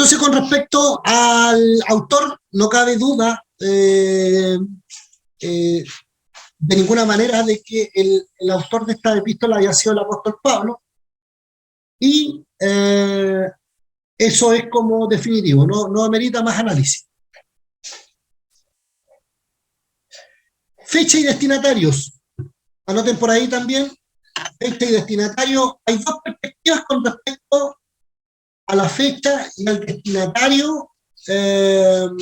Entonces, con respecto al autor, no cabe duda de ninguna manera de que el autor de esta epístola haya sido el apóstol Pablo, y eso es como definitivo, no amerita más análisis. Fecha y destinatarios. Anoten por ahí también, fecha y destinatario. Hay dos perspectivas con respecto a la fecha y al destinatario del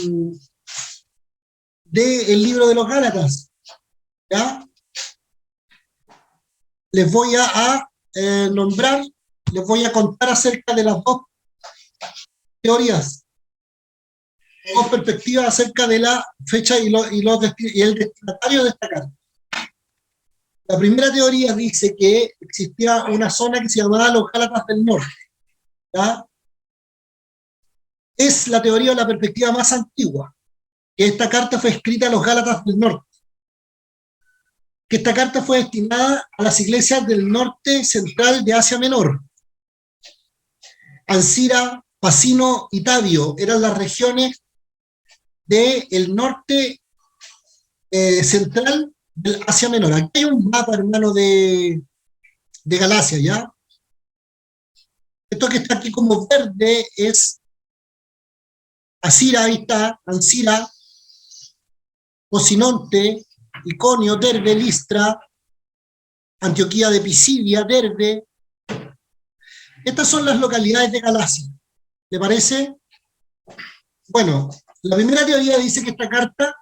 libro de los Gálatas. ¿Ya? Les voy a nombrar, les voy a contar acerca de las dos teorías, dos perspectivas acerca de la fecha y el destinatario de esta carta. La primera teoría dice que existía una zona que se llamaba los Gálatas del Norte. ¿Ya? Es la teoría o la perspectiva más antigua, que esta carta fue escrita a los Gálatas del Norte, que esta carta fue destinada a las iglesias del norte central de Asia Menor. Ancira, Pacino y Tabio eran las regiones del norte central del Asia Menor. Aquí hay un mapa, hermano, de Galacia, ¿ya? Esto que está aquí como verde es Asira, ahí está, Ancira, Pocinonte, Iconio, Derbe, Listra, Antioquía de Pisidia, Derbe. Estas son las localidades de Galacia. ¿Le parece? Bueno, la primera teoría dice que esta carta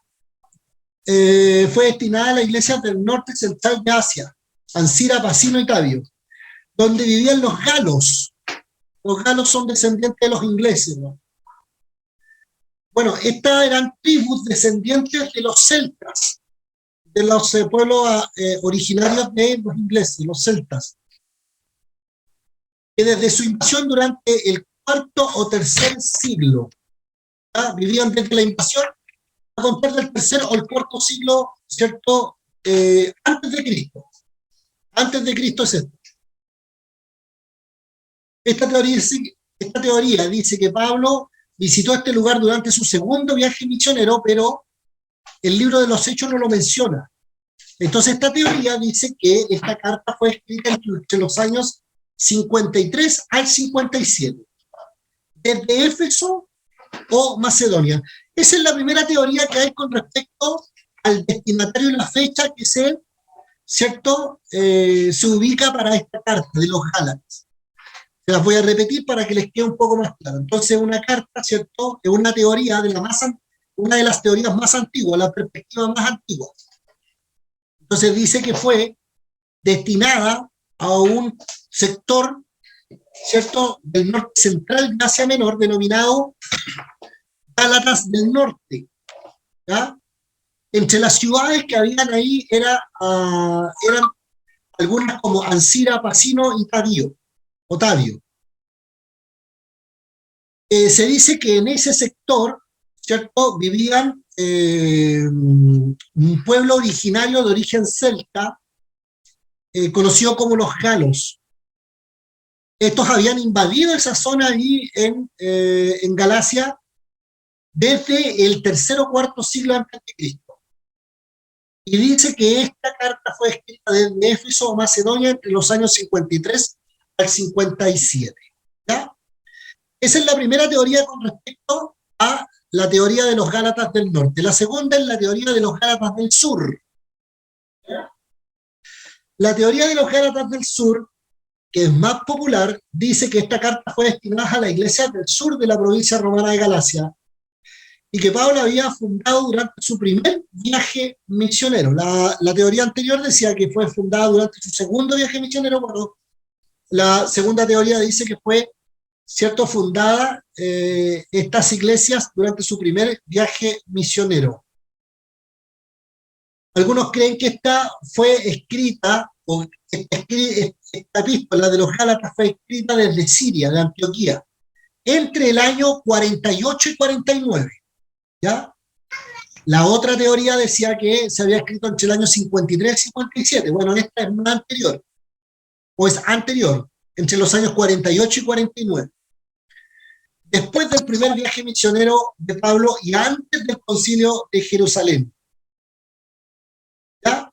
fue destinada a las iglesias del norte central de Asia, Ancira, Pacino y Tabio, donde vivían los galos. Los galos son descendientes de los ingleses, ¿no? Bueno, estas eran tribus descendientes de los celtas, de los pueblos originarios de los ingleses, los celtas, que desde su invasión durante el cuarto o tercer siglo, ¿ya? Vivían desde la invasión a contar del tercer o el cuarto siglo, ¿cierto? Antes de Cristo. Antes de Cristo es esto. Esta teoría dice que Pablo visitó este lugar durante su segundo viaje misionero, pero el libro de los Hechos no lo menciona. Entonces esta teoría dice que esta carta fue escrita entre los años 53 al 57, desde Éfeso o Macedonia. Esa es la primera teoría que hay con respecto al destinatario y la fecha que se ubica para esta carta de los Gálatas. Se las voy a repetir para que les quede un poco más claro. Entonces, una carta, ¿cierto?, es una teoría una de las teorías más antiguas, la perspectiva más antigua. Entonces dice que fue destinada a un sector, ¿cierto?, del norte central de Asia Menor, denominado Gálatas del Norte. ¿Ya? Entre las ciudades que habían ahí eran algunas como Ancira, Pacino y Tabio. Se dice que en ese sector, ¿cierto?, vivían un pueblo originario de origen celta, conocido como los galos. Estos habían invadido esa zona ahí en Galacia desde el tercer o cuarto siglo antes de Cristo. Y dice que esta carta fue escrita desde Éfeso o Macedonia entre los años 53 al 57. ¿Ya? Esa es la primera teoría con respecto a la teoría de los Gálatas del Norte. La segunda es la teoría de los Gálatas del Sur. ¿Ya? La teoría de los Gálatas del Sur, que es más popular, dice que esta carta fue destinada a la iglesia del sur de la provincia romana de Galacia, y que Pablo había fundado durante su primer viaje misionero. La teoría anterior decía que fue fundada durante su segundo viaje misionero, bueno, la segunda teoría dice que fue, ¿cierto?, fundada estas iglesias durante su primer viaje misionero. Algunos creen que esta fue escrita, o esta epístola de los Gálatas fue escrita desde Siria, de Antioquía, entre el año 48 y 49. ¿Ya? La otra teoría decía que se había escrito entre el año 53 y 57. Bueno, esta es más anterior, o es anterior, entre los años 48 y 49. después del primer viaje misionero de Pablo y antes del concilio de Jerusalén. ¿Ya?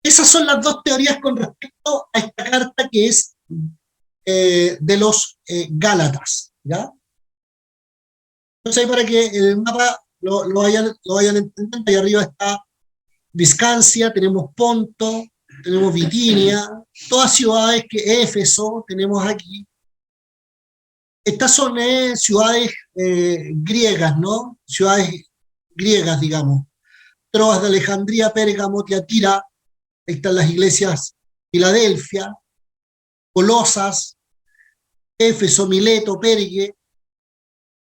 Esas son las dos teorías con respecto a esta carta que es de los Gálatas. ¿Ya? Entonces, ahí para que el mapa lo vayan entendiendo, ahí arriba está Bizcancia, tenemos Ponto, tenemos Bitinia, todas ciudades que Éfeso tenemos aquí. Estas son ciudades griegas, ¿no? Ciudades griegas, digamos. Troas de Alejandría, Pérgamo, Tiatira, ahí están las iglesias Filadelfia, Colosas, Éfeso, Mileto, Pergue,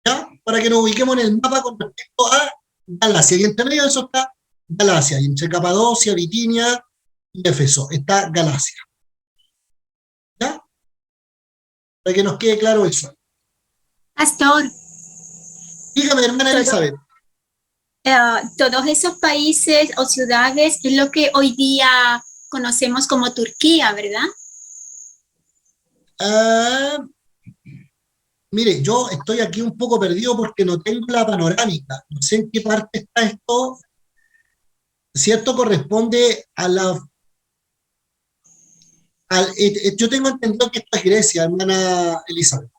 ¿ya? Para que nos ubiquemos en el mapa con respecto a Galacia. Y entre medio de eso está Galacia, y entre Capadocia, Bitinia y Éfeso está Galacia. ¿Ya? Para que nos quede claro eso. Pastor, Dígame, hermana Elizabeth. todos esos países o ciudades es lo que hoy día conocemos como Turquía, ¿verdad? Mire, yo estoy aquí un poco perdido porque no tengo la panorámica. No sé en qué parte está esto. ¿Cierto? Corresponde a la... yo tengo entendido que esto es Grecia, hermana Elizabeth.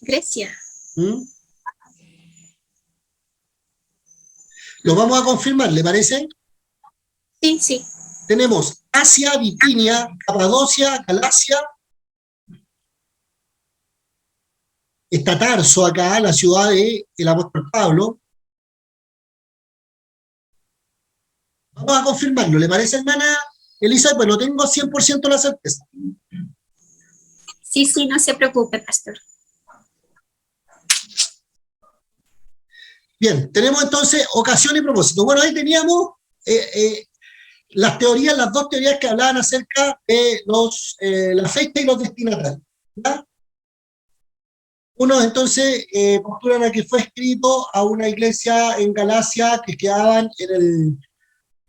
Grecia. ¿Mm? Lo vamos a confirmar, ¿le parece? Sí, sí. Tenemos Asia, Bitinia, Capadocia, Galacia. Está Tarso acá, la ciudad del apóstol Pablo. Vamos a confirmarlo, ¿le parece, hermana Elizabeth? Pues no tengo 100% la certeza. Sí, sí, no se preocupe, pastor. Bien, tenemos entonces ocasión y propósito. Bueno, ahí teníamos las teorías, las dos teorías que hablaban acerca de la fecha y los destinatarios. ¿Ya? Unos entonces postulan a que fue escrito a una iglesia en Galacia que quedaban en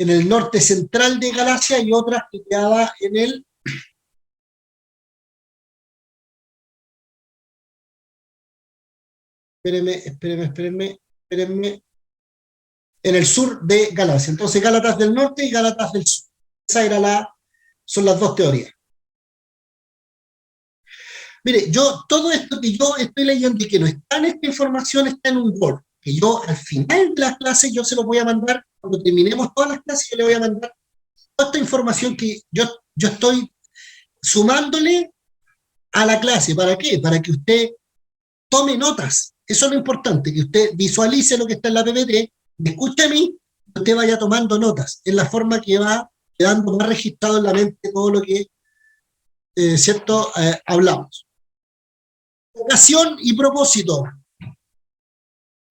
el norte central de Galacia y otras que quedaban en el espérenme, en el sur de Galacia. Entonces, Gálatas del norte y Gálatas del sur. Son las dos teorías. Mire, todo esto que yo estoy leyendo y que no está en esta información está en un Word, que yo al final de las clases yo se lo voy a mandar, cuando terminemos todas las clases yo le voy a mandar toda esta información que yo estoy sumándole a la clase. ¿Para qué? Para que usted tome notas. Eso es lo importante, que usted visualice lo que está en la PPT, me escuche a mí, y usted vaya tomando notas. Es la forma que va quedando más registrado en la mente todo lo que, ¿cierto? Hablamos. Ocasión y propósito.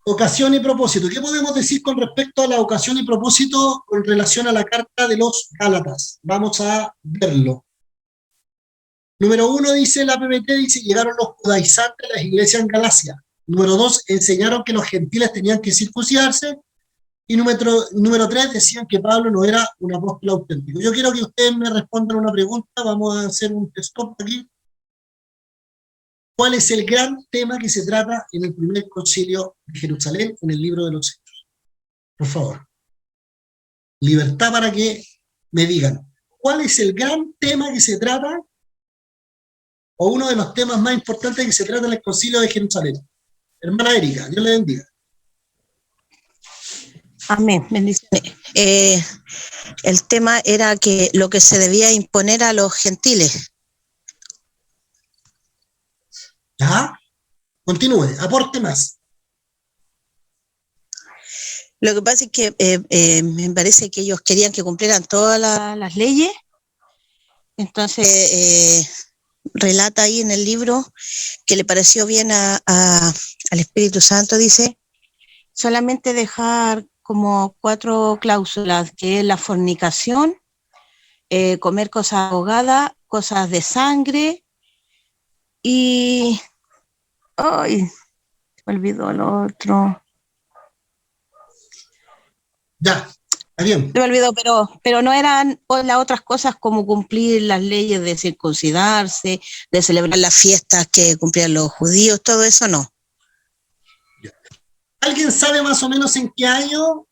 Ocasión y propósito. ¿Qué podemos decir con respecto a la ocasión y propósito con relación a la carta de los Gálatas? Vamos a verlo. Número 1 dice la PPT, dice, llegaron los judaizantes a las iglesias en Galacia. Número 2, enseñaron que los gentiles tenían que circuncidarse. Y número 3, decían que Pablo no era un apóstol auténtico. Yo quiero que ustedes me respondan una pregunta. Vamos a hacer un stop aquí. ¿Cuál es el gran tema que se trata en el primer concilio de Jerusalén, en el libro de los Hechos? Por favor. Libertad para que me digan. ¿Cuál es el gran tema que se trata, o uno de los temas más importantes que se trata en el concilio de Jerusalén? Hermana Erika, Dios le bendiga. Amén, bendiciones. El tema era que lo que se debía imponer a los gentiles. ¿Ya? Continúe, aporte más. Lo que pasa es que me parece que ellos querían que cumplieran todas las leyes. Entonces, relata ahí en el libro que le pareció bien al Espíritu Santo, dice, solamente dejar como 4 cláusulas, que es la fornicación, comer cosas ahogadas, cosas de sangre y... ¡Ay! Me olvidó lo otro. Ya. ¿Está bien? Se me olvidó, pero no eran las otras cosas como cumplir las leyes de circuncidarse, de celebrar las fiestas que cumplían los judíos, todo eso no. ¿Alguien sabe más o menos en qué año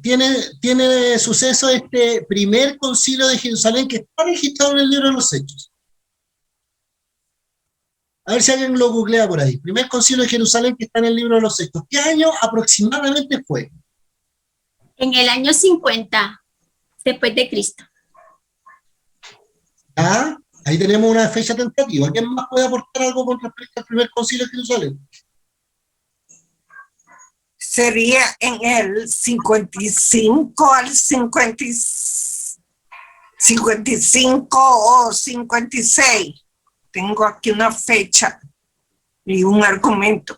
tiene suceso este primer concilio de Jerusalén que está registrado en el libro de los Hechos? A ver si alguien lo googlea por ahí. Primer concilio de Jerusalén que está en el libro de los Hechos. ¿Qué año aproximadamente fue? En el año 50 después de Cristo. Ah, ahí tenemos una fecha tentativa. ¿Quién más puede aportar algo con respecto al primer concilio de Jerusalén? Sería en el 55 al 55 o 56. Tengo aquí una fecha y un argumento.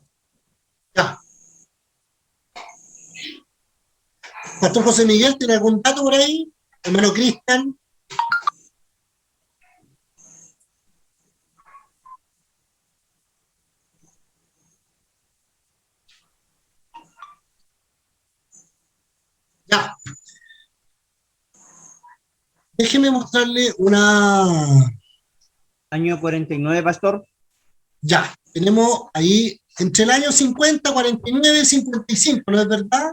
Ya. Pastor José Miguel, ¿tiene algún dato por ahí? Hermano Cristian. Ya. Déjeme mostrarle una... Año 49, pastor. Ya, tenemos ahí entre el año 50, 49 y 55, ¿no es verdad?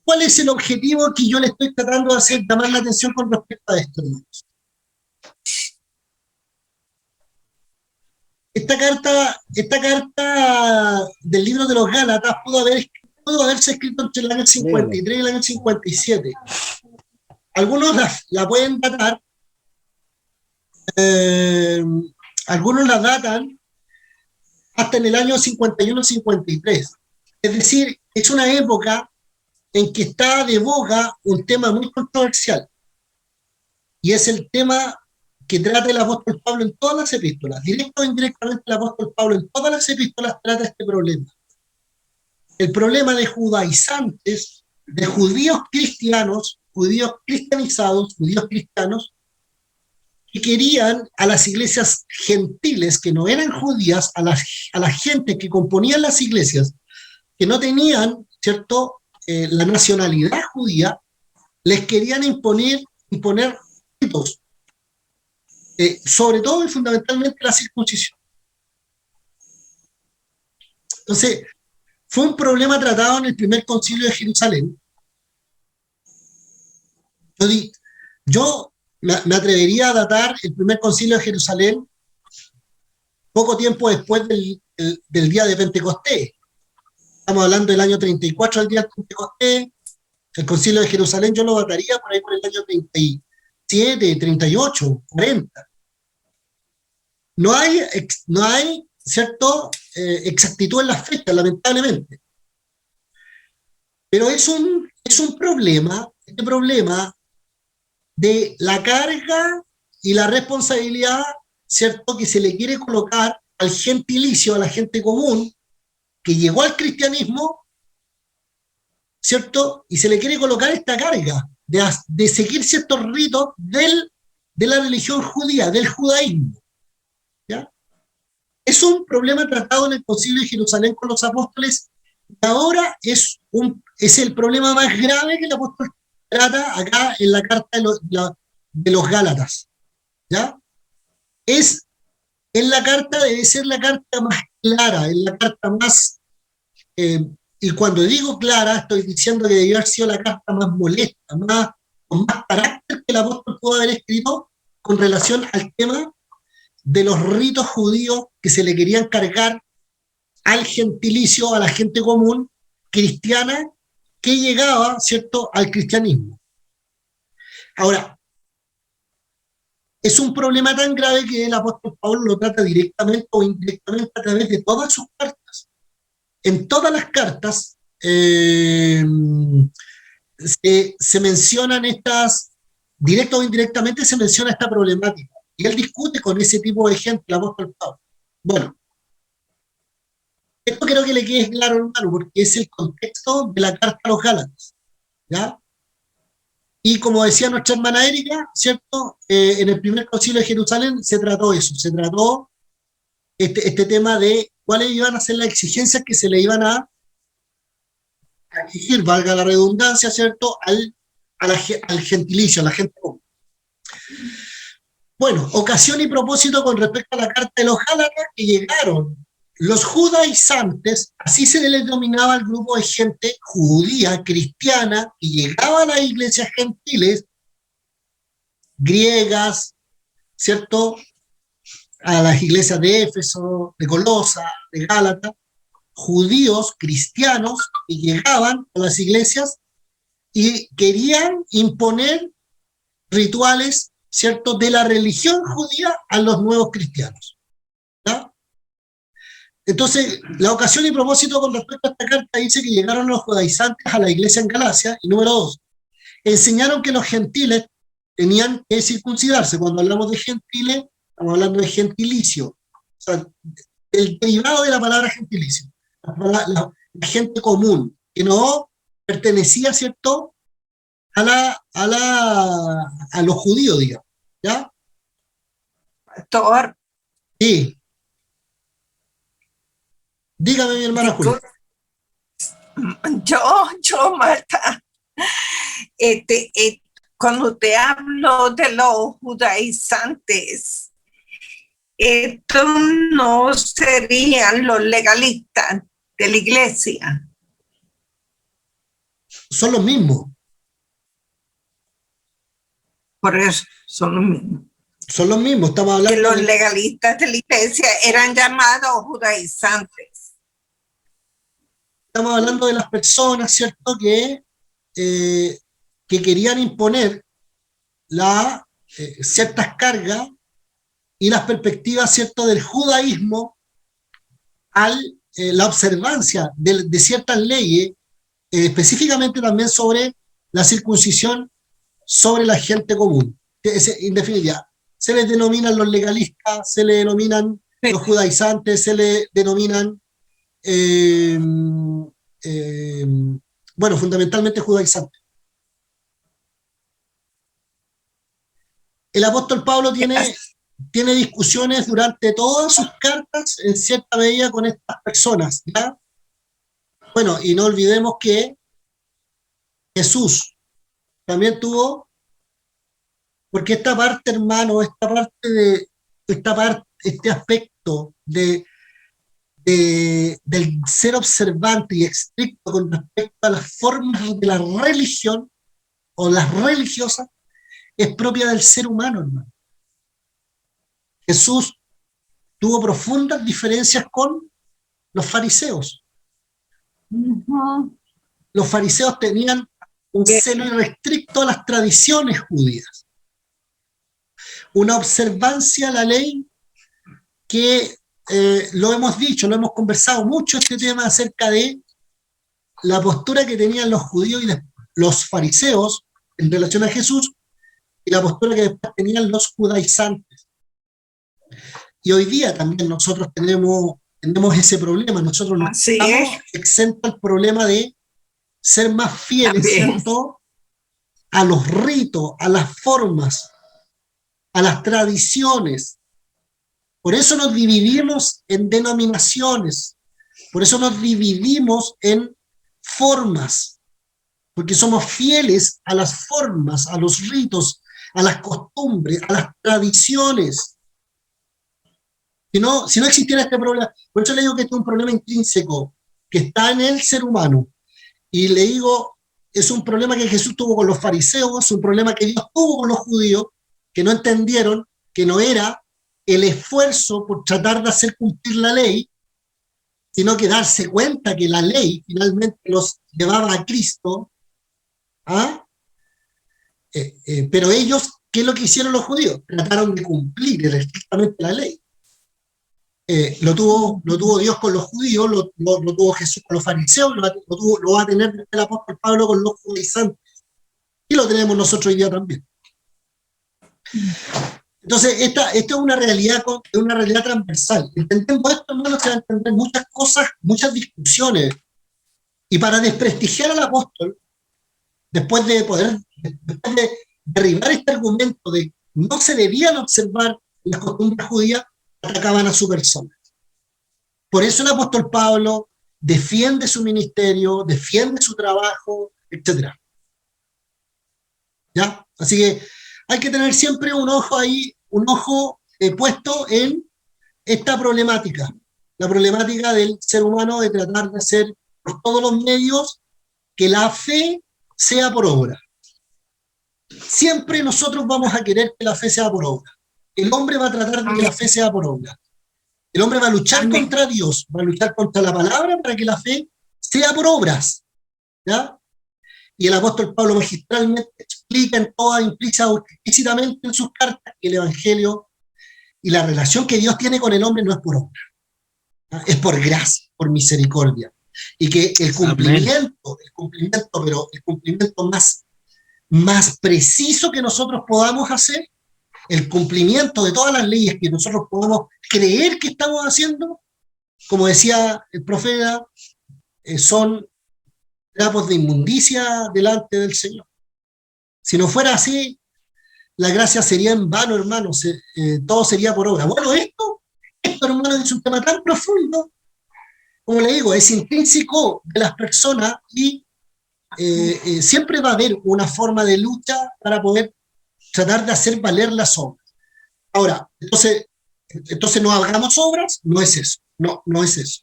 ¿Cuál es el objetivo que yo le estoy tratando de hacer, llamar la atención con respecto a esto, hermanos? Esta carta del libro de los Gálatas pudo haberse escrito entre el año 53 y el año 57. Algunos la pueden datar, algunos la datan hasta en el año 51-53. Es decir, es una época en que está de boga un tema muy controversial, y es el tema que trata el apóstol Pablo en todas las epístolas. Directo o indirectamente el apóstol Pablo en todas las epístolas trata este problema. El problema de judaizantes, de judíos cristianos, judíos cristianizados, judíos cristianos, que querían a las iglesias gentiles, que no eran judías, a la gente que componían las iglesias, que no tenían, ¿cierto?, la nacionalidad judía, les querían imponer ritos, sobre todo y fundamentalmente la circuncisión. Entonces, fue un problema tratado en el primer concilio de Jerusalén. Yo me atrevería a datar el primer concilio de Jerusalén poco tiempo después del día de Pentecostés. Estamos hablando del año 34 del día de Pentecostés. El concilio de Jerusalén yo lo dataría por ahí por el año 37, 38, 40. No hay ¿cierto?, exactitud en las fechas, lamentablemente. Pero es un problema, este problema de la carga y la responsabilidad, ¿cierto?, que se le quiere colocar al gentilicio, a la gente común, que llegó al cristianismo, ¿cierto?, y se le quiere colocar esta carga de seguir ciertos ritos de la religión judía, del judaísmo. ¿Ya? Es un problema tratado en el Concilio de Jerusalén con los apóstoles, y ahora es el problema más grave que el apóstol trata acá en la carta de los Gálatas. ¿Ya? En la carta debe ser la carta más clara, es la carta más, y cuando digo clara, estoy diciendo que debió haber sido la carta más molesta, con más carácter que el apóstol pudo haber escrito con relación al tema de los ritos judíos que se le querían cargar al gentilicio, a la gente común cristiana que llegaba, ¿cierto?, al cristianismo. Ahora, es un problema tan grave que el apóstol Pablo lo trata directamente o indirectamente a través de todas sus cartas. En todas las cartas se mencionan directo o indirectamente se menciona esta problemática. Y él discute con ese tipo de gente, el apóstol Pablo. Bueno, esto creo que le quede claro, hermano, porque es el contexto de la carta a los Gálatas. ¿Ya? Y como decía nuestra hermana Erika, ¿cierto? En el primer concilio de Jerusalén se trató eso, se trató este tema de cuáles iban a ser las exigencias que se le iban a exigir, valga la redundancia, ¿cierto?, al gentilicio, a la gente común. Bueno, ocasión y propósito con respecto a la carta de los Gálatas, que llegaron los judaizantes, así se les denominaba al grupo de gente judía, cristiana, que llegaba a las iglesias gentiles, griegas, ¿cierto?, a las iglesias de Éfeso, de Colosa, de Gálata, judíos, cristianos, que llegaban a las iglesias y querían imponer rituales, ¿cierto?, de la religión judía a los nuevos cristianos. ¿Ya? Entonces, la ocasión y propósito con respecto a esta carta dice que llegaron los judaizantes a la iglesia en Galacia, y número 2, enseñaron que los gentiles tenían que circuncidarse. Cuando hablamos de gentiles, estamos hablando de gentilicio, o sea, el derivado de la palabra gentilicio, la gente común, que no pertenecía, ¿cierto?, a los judíos, digamos, ¿ya? Pastor, Sí. Dígame, mi hermana Julia. yo, Marta, cuando te hablo de los judaizantes, estos no serían los legalistas de la iglesia. Son los mismos. Por eso son los mismos. Son los mismos, estamos hablando Que los legalistas de la iglesia eran llamados judaizantes. Estamos hablando de las personas, ¿cierto?, que querían imponer ciertas cargas y las perspectivas, ¿cierto?, del judaísmo a la observancia de ciertas leyes, específicamente también sobre la circuncisión sobre la gente común. En definitiva, se les denominan los legalistas, se les denominan los judaizantes, se les denominan, bueno, fundamentalmente judaizantes. El apóstol Pablo tiene discusiones durante todas sus cartas, en cierta medida, con estas personas, ¿ya? Bueno, y no olvidemos que Jesús también tuvo, porque esta parte, hermano, este aspecto del ser observante y estricto con respecto a las formas de la religión o las religiosas, es propia del ser humano, hermano. Jesús tuvo profundas diferencias con los fariseos. Los fariseos tenían un celo irrestricto a las tradiciones judías, una observancia a la ley que, lo hemos dicho, lo hemos conversado mucho, este tema acerca de la postura que tenían los judíos y los fariseos en relación a Jesús, y la postura que después tenían los judaizantes. Y hoy día también nosotros tenemos ese problema, nosotros no estamos exentos al problema de ser más fieles, ¿cierto?, a los ritos, a las formas, a las tradiciones. Por eso nos dividimos en denominaciones, por eso nos dividimos en formas, porque somos fieles a las formas, a los ritos, a las costumbres, a las tradiciones. Si no existiera este problema, por eso le digo que este es un problema intrínseco, que está en el ser humano. Y le digo, es un problema que Jesús tuvo con los fariseos, es un problema que Dios tuvo con los judíos, que no entendieron que no era el esfuerzo por tratar de hacer cumplir la ley, sino que darse cuenta que la ley finalmente los llevaba a Cristo. Pero ellos, ¿qué es lo que hicieron los judíos? Trataron de cumplir estrictamente la ley. Lo tuvo Dios con los judíos, lo tuvo Jesús con los fariseos, lo va a tener el apóstol Pablo con los judaizantes, y lo tenemos nosotros hoy día también. Entonces, esta es una realidad transversal. Entendiendo esto, hermano, se van a entender muchas cosas, muchas discusiones. Y para desprestigiar al apóstol, después de derribar este argumento de no se debían observar las costumbres judías, atacaban a su persona. Por eso el apóstol Pablo defiende su ministerio, defiende su trabajo, etc. ¿Ya? Así que hay que tener siempre un ojo ahí, un ojo puesto en esta problemática, la problemática del ser humano de tratar de hacer por todos los medios que la fe sea por obra. Siempre nosotros vamos a querer que la fe sea por obra. El hombre va a tratar de que la fe sea por obra. El hombre va a luchar contra Dios, va a luchar contra la palabra para que la fe sea por obras. ¿Ya? Y el apóstol Pablo magistralmente explica implícitamente en sus cartas que el evangelio y la relación que Dios tiene con el hombre no es por obra, ¿ya? Es por gracia, por misericordia. Y que el cumplimiento, pero el cumplimiento más preciso que nosotros podamos hacer, el cumplimiento de todas las leyes que nosotros podamos creer que estamos haciendo, como decía el profeta, son trapos de inmundicia delante del Señor. Si no fuera así, la gracia sería en vano, hermanos, todo sería por obra. Bueno, esto, hermanos, es un tema tan profundo, como le digo, es intrínseco de las personas y siempre va a haber una forma de lucha para poder tratar de hacer valer las obras. Ahora, entonces no hagamos obras, no es eso, no es eso.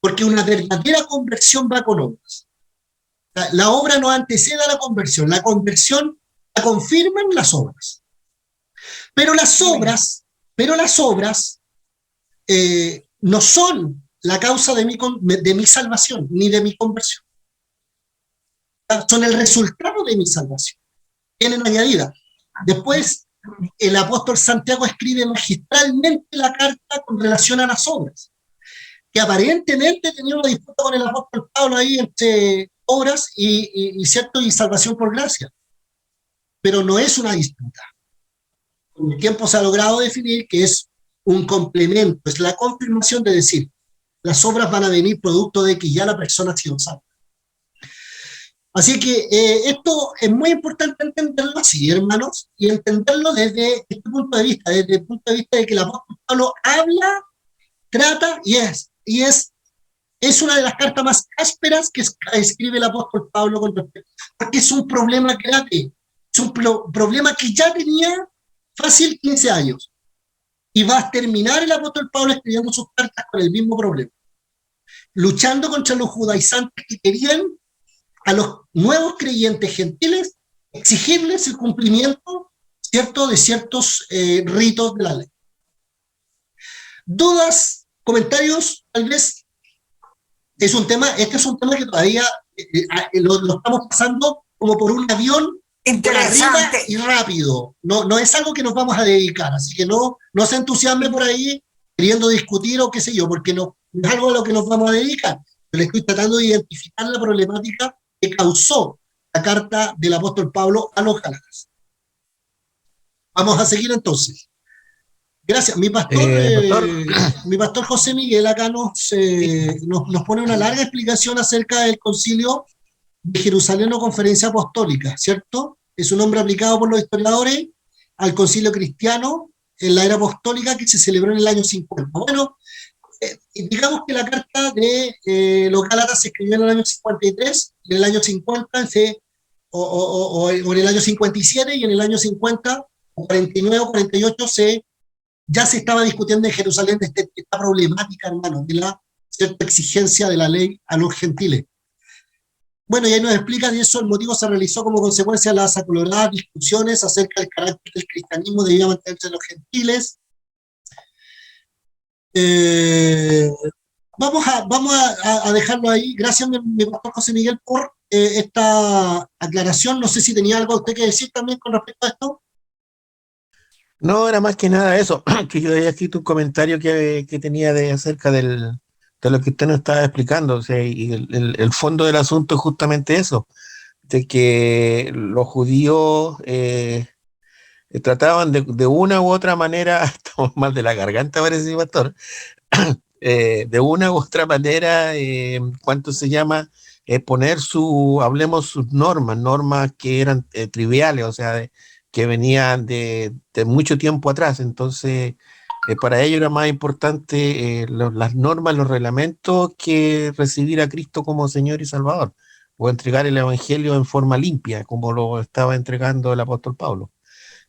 Porque una verdadera conversión va con obras. La obra no antecede a la conversión la confirman las obras. Pero las obras no son la causa de mi salvación, ni de mi conversión. Son el resultado de mi salvación. Tienen añadida. Después, el apóstol Santiago escribe magistralmente la carta con relación a las obras, que aparentemente tenía una disputa con el apóstol Pablo ahí entre obras y salvación por gracia. Pero no es una disputa. Con el tiempo se ha logrado definir que es un complemento, es la confirmación de decir, las obras van a venir producto de que ya la persona ha sido salva. Así que esto es muy importante entenderlo así, hermanos, y entenderlo desde este punto de vista, desde el punto de vista de que el apóstol Pablo habla, trata y es una de las cartas más ásperas que escribe el apóstol Pablo con respecto, porque es un problema grave, es un problema que ya tenía fácil 15 años, y va a terminar el apóstol Pablo escribiendo sus cartas con el mismo problema, luchando contra los judaizantes que querían a los nuevos creyentes gentiles exigirles el cumplimiento, ¿cierto?, de ciertos ritos de la ley. ¿Dudas, comentarios? Tal vez este es un tema que todavía lo estamos pasando como por un avión por arriba y rápido. No es algo que nos vamos a dedicar, así que no se entusiasme por ahí queriendo discutir o qué sé yo, porque no es algo a lo que nos vamos a dedicar. Pero le estoy tratando de identificar la problemática que causó la carta del apóstol Pablo a los Gálatas. Vamos a seguir entonces. Gracias. Mi pastor José Miguel acá nos pone una larga explicación acerca del concilio de Jerusalén o conferencia apostólica, ¿cierto? Es un nombre aplicado por los historiadores al concilio cristiano en la era apostólica que se celebró en el año 50. Bueno, digamos que la carta de los Gálatas se escribió en el año 53, en el año 50 o en el año 57, y en el año 50, 49 o 48 ya se estaba discutiendo en Jerusalén de esta problemática, hermano, de la cierta exigencia de la ley a los gentiles. Bueno, y ahí nos explica de eso, el motivo se realizó como consecuencia de las acaloradas discusiones acerca del carácter del cristianismo debía mantenerse en los gentiles. Vamos a dejarlo ahí. Gracias, mi pastor José Miguel, por esta aclaración. No sé si tenía algo usted que decir también con respecto a esto. No, era más que nada eso, que yo había escrito un comentario que tenía acerca de lo que usted nos estaba explicando, o sea, y el fondo del asunto es justamente eso, de que los judíos trataban de una u otra manera, estamos mal de la garganta, parece, pastor, de una u otra manera, ¿cuánto se llama? Poner hablemos sus normas que eran triviales, o sea, que venían de mucho tiempo atrás. Entonces, Para ellos era más importante las normas, los reglamentos, que recibir a Cristo como Señor y Salvador, o entregar el Evangelio en forma limpia, como lo estaba entregando el apóstol Pablo.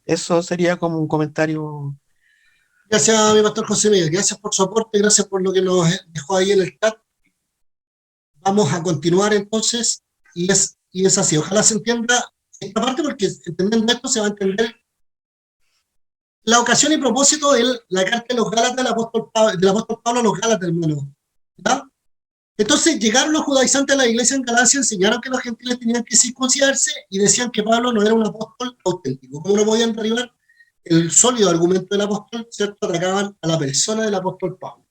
Eso sería como un comentario. Gracias, mi pastor José Miguel. Gracias por su aporte, gracias por lo que nos dejó ahí en el chat. Vamos a continuar entonces, y es así. Ojalá se entienda esta parte, porque entendiendo esto se va a entender la ocasión y propósito de la carta de los Gálatas del apóstol Pablo a los Gálatas, hermano. ¿Ya? Entonces llegaron los judaizantes a la iglesia en Galacia, enseñaron que los gentiles tenían que circuncidarse y decían que Pablo no era un apóstol auténtico. ¿Cómo no podían derribar el sólido argumento del apóstol? ¿Cierto? Atacaban a la persona del apóstol Pablo.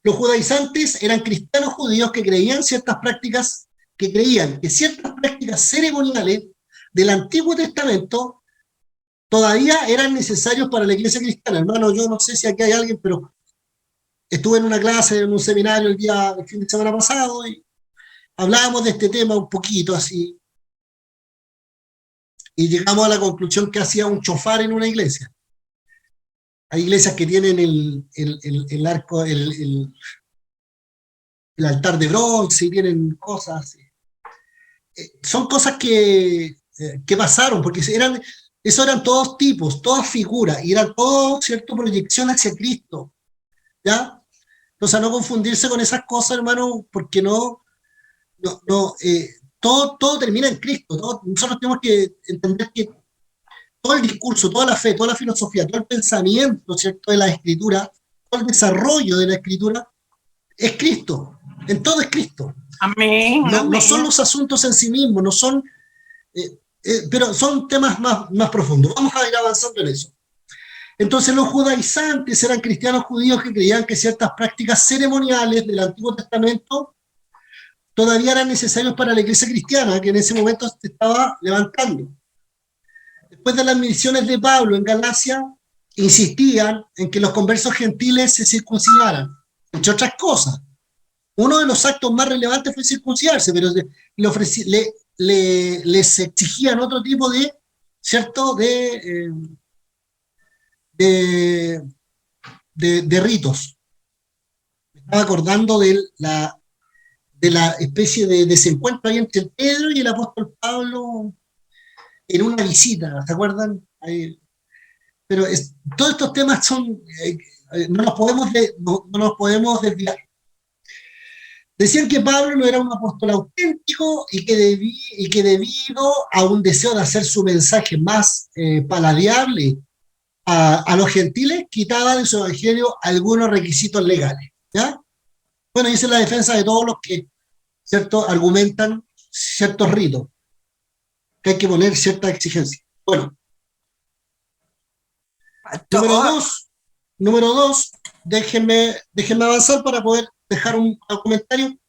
Los judaizantes eran cristianos judíos que creían ciertas prácticas, ceremoniales del Antiguo Testamento todavía eran necesarios para la iglesia cristiana. Hermano, yo no sé si aquí hay alguien, pero estuve en una clase, en un seminario el fin de semana pasado, y hablábamos de este tema un poquito así, y llegamos a la conclusión que hacía un chofar en una iglesia. Hay iglesias que tienen el arco, el altar de bronce, y tienen cosas así. Son cosas que pasaron, porque eso eran todos tipos, todas figuras, y eran todo, ¿cierto?, proyección hacia Cristo, ¿ya? Entonces, a no confundirse con esas cosas, hermano, porque todo termina en Cristo. Nosotros tenemos que entender que todo el discurso, toda la fe, toda la filosofía, todo el pensamiento, ¿cierto?, de la Escritura, todo el desarrollo de la Escritura, es Cristo. En todo es Cristo. Amén. No son los asuntos en sí mismos, no son... pero son temas más profundos. Vamos a ir avanzando en eso. Entonces los judaizantes eran cristianos judíos que creían que ciertas prácticas ceremoniales del Antiguo Testamento todavía eran necesarios para la iglesia cristiana, que en ese momento se estaba levantando. Después de las misiones de Pablo en Galacia, insistían en que los conversos gentiles se circuncidaran, entre otras cosas. Uno de los actos más relevantes fue circuncidarse, pero les exigían otro tipo de, ¿cierto?, de ritos. Me estaba acordando de la especie de desencuentro ahí entre Pedro y el apóstol Pablo en una visita, ¿se acuerdan? Pero todos estos temas no nos podemos desviar. Decían que Pablo no era un apóstol auténtico y que debido a un deseo de hacer su mensaje más paladeable a los gentiles, quitaba de su evangelio algunos requisitos legales. ¿Ya? Bueno, y esa es la defensa de todos los que, ¿cierto?, argumentan ciertos ritos, que hay que poner cierta exigencia. Bueno. Número dos, déjenme avanzar para poder dejar un comentario.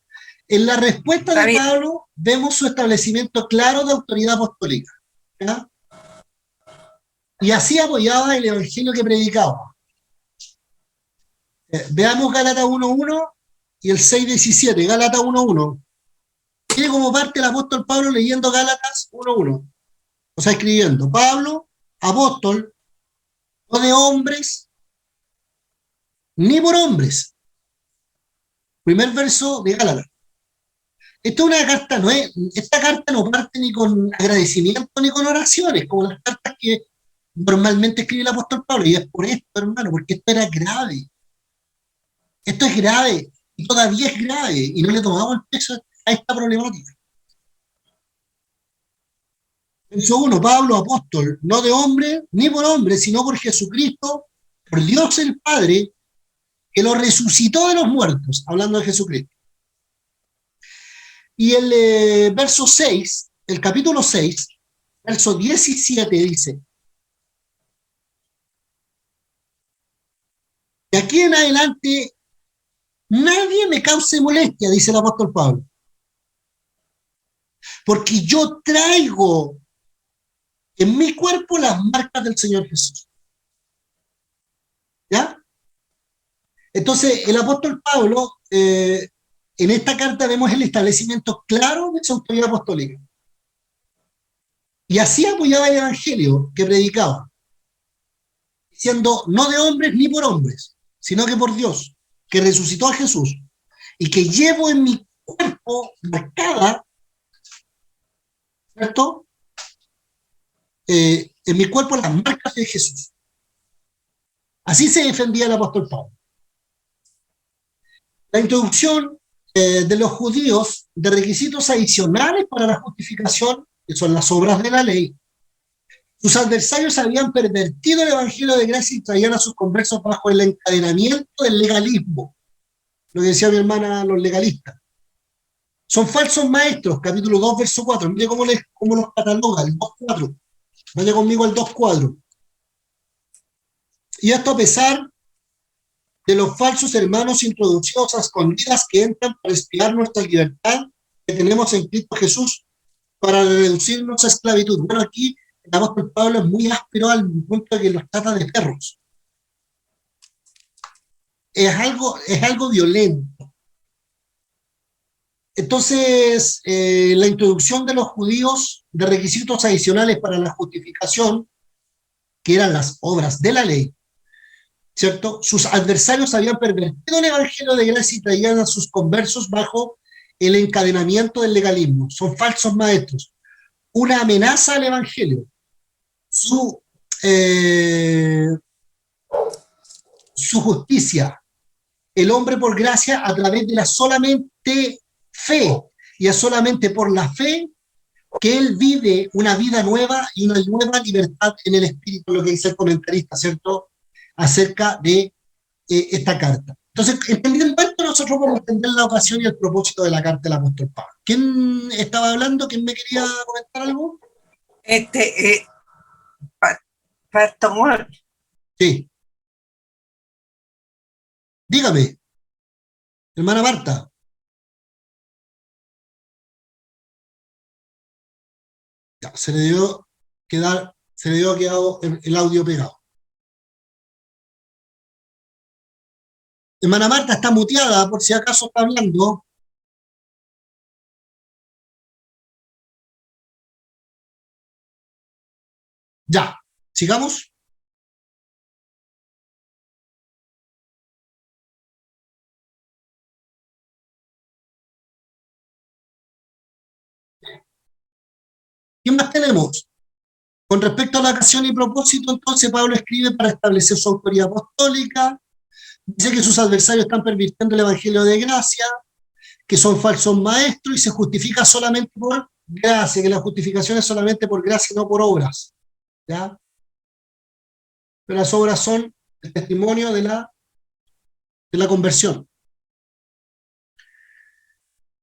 En la respuesta de Pablo vemos su establecimiento claro de autoridad apostólica, ¿ya? Y así apoyaba el evangelio que predicaba. Veamos Gálatas 1:1 y el 6:17. Gálatas 1:1. Tiene como parte el apóstol Pablo leyendo Gálatas 1:1. O sea, escribiendo: Pablo, apóstol, no de hombres, ni por hombres. Primer verso de Gálatas. Esta carta no parte ni con agradecimiento ni con oraciones, como las cartas que normalmente escribe el apóstol Pablo, y es por esto, hermano, porque esto era grave. Esto es grave, y todavía es grave, y no le tomamos el peso a esta problemática. Verso 1, Pablo, apóstol, no de hombre, ni por hombre, sino por Jesucristo, por Dios el Padre, que lo resucitó de los muertos, hablando de Jesucristo. Y el verso 6, el capítulo 6, verso 17 dice: de aquí en adelante nadie me cause molestia, dice el apóstol Pablo, porque yo traigo en mi cuerpo las marcas del Señor Jesús. ¿Ya? Entonces, el apóstol Pablo, en esta carta vemos el establecimiento claro de su autoridad apostólica. Y así apoyaba el evangelio que predicaba. siendo no de hombres ni por hombres, sino que por Dios, que resucitó a Jesús, y que llevo en mi cuerpo marcada, ¿cierto? En mi cuerpo las marcas de Jesús. Así se defendía el apóstol Pablo. La introducción de los judíos de requisitos adicionales para la justificación, que son las obras de la ley. Sus adversarios habían pervertido el evangelio de gracia y traían a sus conversos bajo el encadenamiento del legalismo. Lo que decía mi hermana, los legalistas. Son falsos maestros, capítulo 2, verso 4. Mire cómo los cataloga, el 2.4. Vaya conmigo al 2.4. Y esto a pesar de los falsos hermanos introducidos a escondidas que entran para espiar nuestra libertad que tenemos en Cristo Jesús para reducirnos a esclavitud. Bueno, aquí el apóstol Pablo es muy áspero al punto de que los trata de perros. Es algo violento. Entonces, la introducción de los judíos de requisitos adicionales para la justificación, que eran las obras de la ley, ¿cierto? Sus adversarios habían pervertido el evangelio de gracia y traían a sus conversos bajo el encadenamiento del legalismo. Son falsos maestros. Una amenaza al evangelio. Su justicia. El hombre por gracia a través de la solamente fe. Y es solamente por la fe que él vive una vida nueva y una nueva libertad en el espíritu, lo que dice el comentarista, ¿cierto?, acerca de esta carta. Entonces, entendiendo esto, nosotros vamos a entender la ocasión y el propósito de la carta del apóstol Pablo. ¿Quién estaba hablando? ¿Quién me quería comentar algo? Pastor, Sí. Dígame, hermana Marta. Ya, se le dio quedado el audio pegado. Hermana Marta está muteada, por si acaso está hablando. Ya, sigamos. ¿Qué más tenemos? Con respecto a la ocasión y propósito, entonces Pablo escribe para establecer su autoridad apostólica. Dice que sus adversarios están pervirtiendo el evangelio de gracia, que son falsos maestros y se justifica solamente por gracia, que la justificación es solamente por gracia y no por obras. ¿Ya? Pero las obras son el testimonio de la conversión.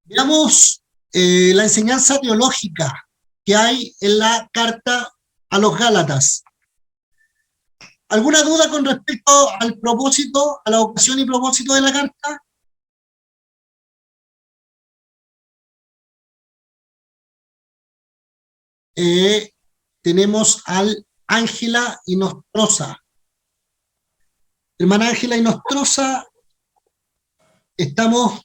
Veamos la enseñanza teológica que hay en la carta a los Gálatas. ¿Alguna duda con respecto al propósito, a la ocasión y propósito de la carta? Tenemos al Ángela Inostroza. Hermana Ángela Inostroza, estamos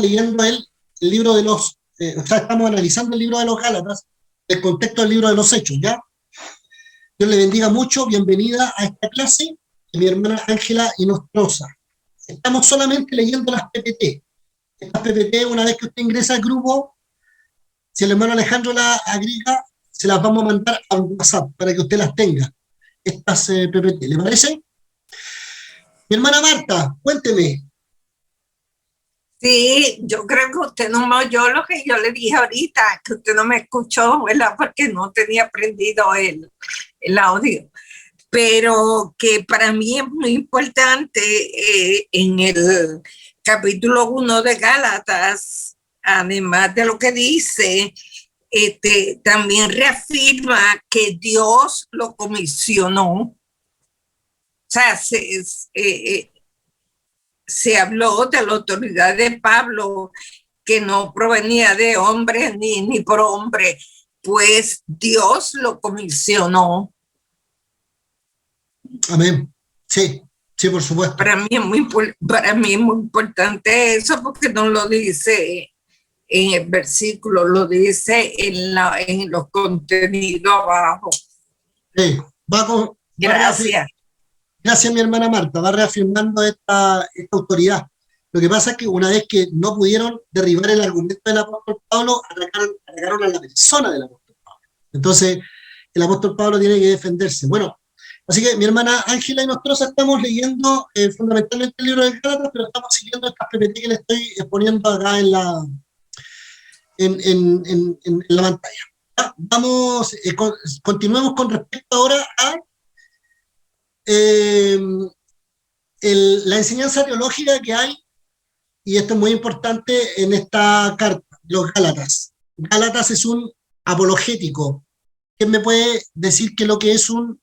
leyendo el libro de los, estamos analizando el libro de los Gálatas, el contexto del libro de los Hechos, ¿ya? Dios le bendiga mucho, bienvenida a esta clase, mi hermana Ángela Inostroza. Estamos solamente leyendo las PPT. Estas PPT, una vez que usted ingresa al grupo, si el hermano Alejandro la agrega, se las vamos a mandar a WhatsApp para que usted las tenga, estas PPT. ¿Le parece? Mi hermana Marta, cuénteme. sí, yo creo que usted no me oyó lo que yo le dije ahorita, que usted no me escuchó, ¿verdad? Porque no tenía prendido el audio. Pero que para mí es muy importante en el capítulo 1 de Gálatas, además de lo que dice, también reafirma que Dios lo comisionó. O sea, se habló de la autoridad de Pablo, que no provenía de hombre ni por hombre, pues Dios lo comisionó. Amén. Sí, por supuesto. Para mí es muy importante eso, porque no lo dice en el versículo, lo dice en los contenidos abajo. Sí, Gracias. Gracias, mi hermana Marta, va reafirmando esta autoridad. Lo que pasa es que una vez que no pudieron derribar el argumento del apóstol Pablo, atacaron a la persona del apóstol Pablo. Entonces, el apóstol Pablo tiene que defenderse. Bueno, así que mi hermana Ángela y nosotros estamos leyendo fundamentalmente el libro de Gálatas, pero estamos siguiendo estas PPT que le estoy exponiendo acá en la pantalla. Vamos, continuemos con respecto ahora a la enseñanza teológica que hay, y esto es muy importante en esta carta, los Gálatas. Gálatas es un apologético. ¿Quién me puede decir qué es lo que es un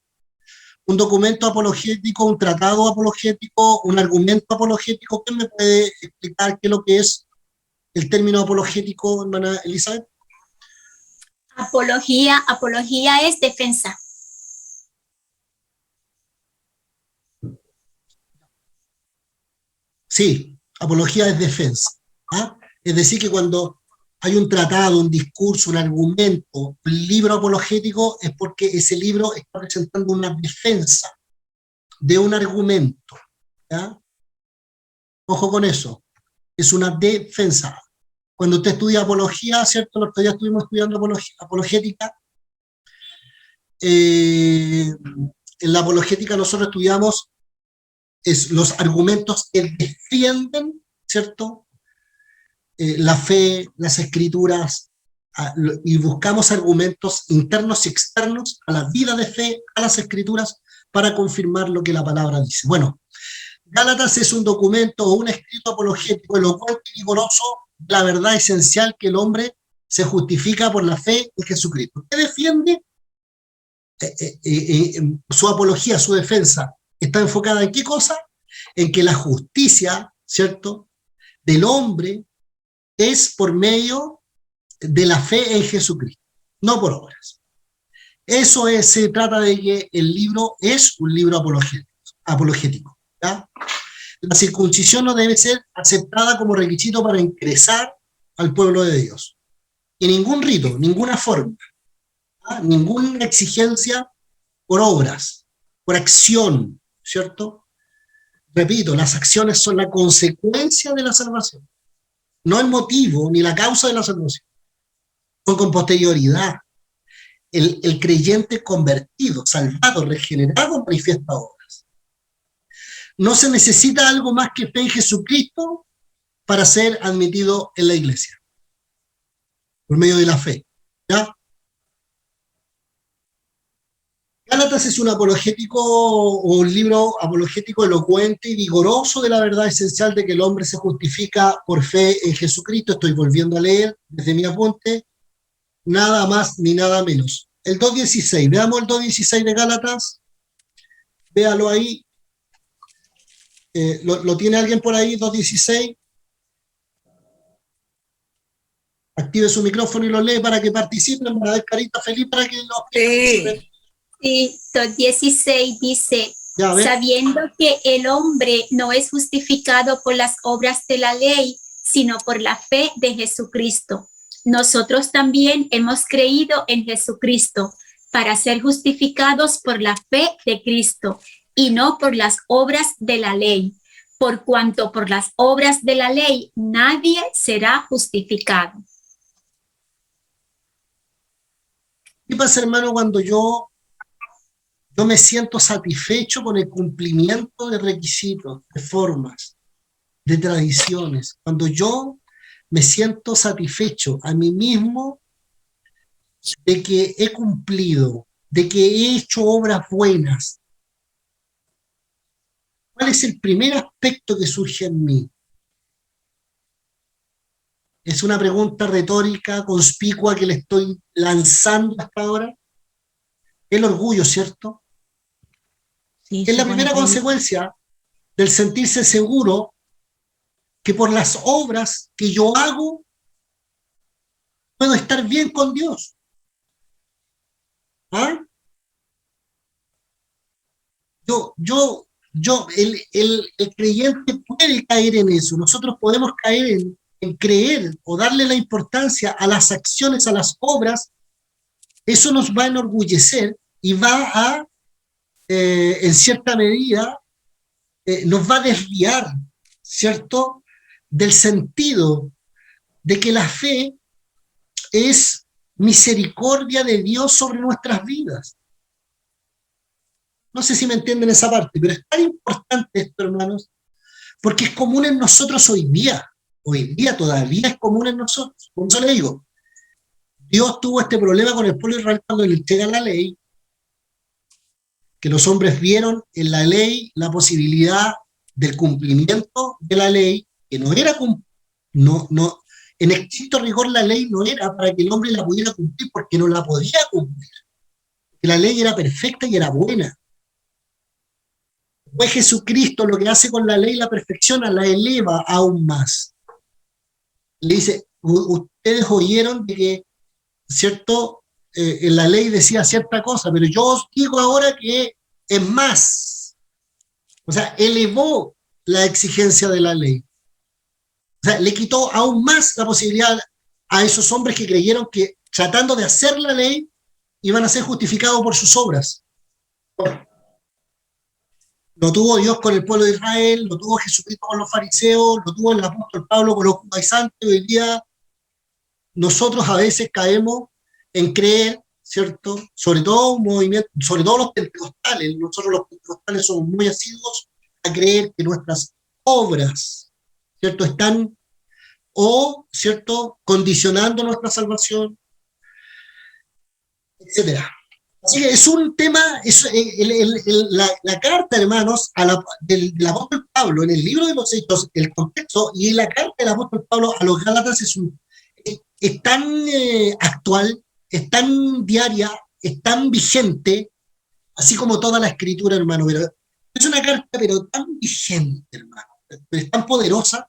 documento apologético, un tratado apologético, un argumento apologético? ¿Quién me puede explicar qué es lo que es el término apologético, hermana Elizabeth? Apología es defensa. Sí, apología es defensa. ¿Ah? Es decir, que cuando hay un tratado, un discurso, un argumento, un libro apologético, es porque ese libro está presentando una defensa de un argumento. ¿Ya? Ojo con eso, es una defensa. Cuando usted estudia apología, ¿cierto? El otro día estuvimos estudiando apologética. En la apologética nosotros estudiamos los argumentos que defienden, ¿cierto? La fe, las escrituras, y buscamos argumentos internos y externos a la vida de fe, a las escrituras, para confirmar lo que la palabra dice. Bueno, Gálatas es un documento o un escrito apologético elocuente y vigoroso, la verdad esencial que el hombre se justifica por la fe en Jesucristo. ¿Qué defiende? Su apología, su defensa, está enfocada en qué cosa? En que la justicia, ¿cierto?, del hombre es por medio de la fe en Jesucristo, no por obras. Eso es, se trata de que el libro es un libro apologético. ¿Ya? La circuncisión no debe ser aceptada como requisito para ingresar al pueblo de Dios. Y ningún rito, ninguna forma, ¿ya? Ninguna exigencia por obras, por acción, ¿cierto? Repito, las acciones son la consecuencia de la salvación, no el motivo ni la causa de la salvación. Son con posterioridad. El creyente convertido, salvado, regenerado, manifiesta obras. No se necesita algo más que fe en Jesucristo para ser admitido en la iglesia, por medio de la fe. ¿Ya? Gálatas es un apologético o un libro apologético elocuente y vigoroso de la verdad esencial de que el hombre se justifica por fe en Jesucristo. Estoy volviendo a leer desde mi apunte, nada más ni nada menos. El 2.16, veamos el 2.16 de Gálatas, véalo ahí. ¿Lo tiene alguien por ahí, 2.16? Active su micrófono y lo lee para que participen, para dar carita feliz para que lo participen. Sí, 2.16 dice, sabiendo que el hombre no es justificado por las obras de la ley, sino por la fe de Jesucristo. Nosotros también hemos creído en Jesucristo para ser justificados por la fe de Cristo y no por las obras de la ley, por cuanto por las obras de la ley nadie será justificado. ¿Qué pasa, hermano, cuando yo me siento satisfecho con el cumplimiento de requisitos, de formas, de tradiciones? Cuando yo me siento satisfecho a mí mismo de que he cumplido, de que he hecho obras buenas, ¿cuál es el primer aspecto que surge en mí? Es una pregunta retórica, conspicua, que le estoy lanzando hasta ahora. El orgullo, ¿cierto? Sí, es la primera consecuencia del sentirse seguro que por las obras que yo hago puedo estar bien con Dios. ¿Ah? El creyente puede caer en eso. Nosotros podemos caer en creer o darle la importancia a las acciones, a las obras. Eso nos va a enorgullecer y va a en cierta medida, nos va a desviar, ¿cierto?, del sentido de que la fe es misericordia de Dios sobre nuestras vidas. No sé si me entienden esa parte, pero es tan importante esto, hermanos, porque es común en nosotros hoy día. Hoy día todavía es común en nosotros. Por eso le digo, Dios tuvo este problema con el pueblo de Israel cuando le entrega la ley, que los hombres vieron en la ley la posibilidad del cumplimiento de la ley, que no era, en estricto rigor la ley no era para que el hombre la pudiera cumplir, porque no la podía cumplir. La ley era perfecta y era buena. Pues Jesucristo lo que hace con la ley la perfecciona, la eleva aún más. Le dice, ustedes oyeron de que, ¿cierto?, en la ley decía cierta cosa, pero yo os digo ahora que es más. O sea, elevó la exigencia de la ley. O sea, le quitó aún más la posibilidad a esos hombres que creyeron que tratando de hacer la ley iban a ser justificados por sus obras. Lo tuvo Dios con el pueblo de Israel, lo tuvo Jesucristo con los fariseos, lo tuvo el apóstol Pablo con los judaizantes. Hoy día nosotros a veces caemos en creer, ¿cierto? Sobre todo los pentecostales. Nosotros los pentecostales somos muy asiduos a creer que nuestras obras, ¿cierto?, están, ¿cierto?, condicionando nuestra salvación, etcétera. Así que es un tema, la carta, hermanos, del apóstol Pablo en el libro de los Hechos, el contexto, y la carta del apóstol Pablo a los Gálatas es tan actual, es tan diaria, es tan vigente, así como toda la escritura, hermano. Pero es una carta, pero tan vigente, hermano, pero es tan poderosa,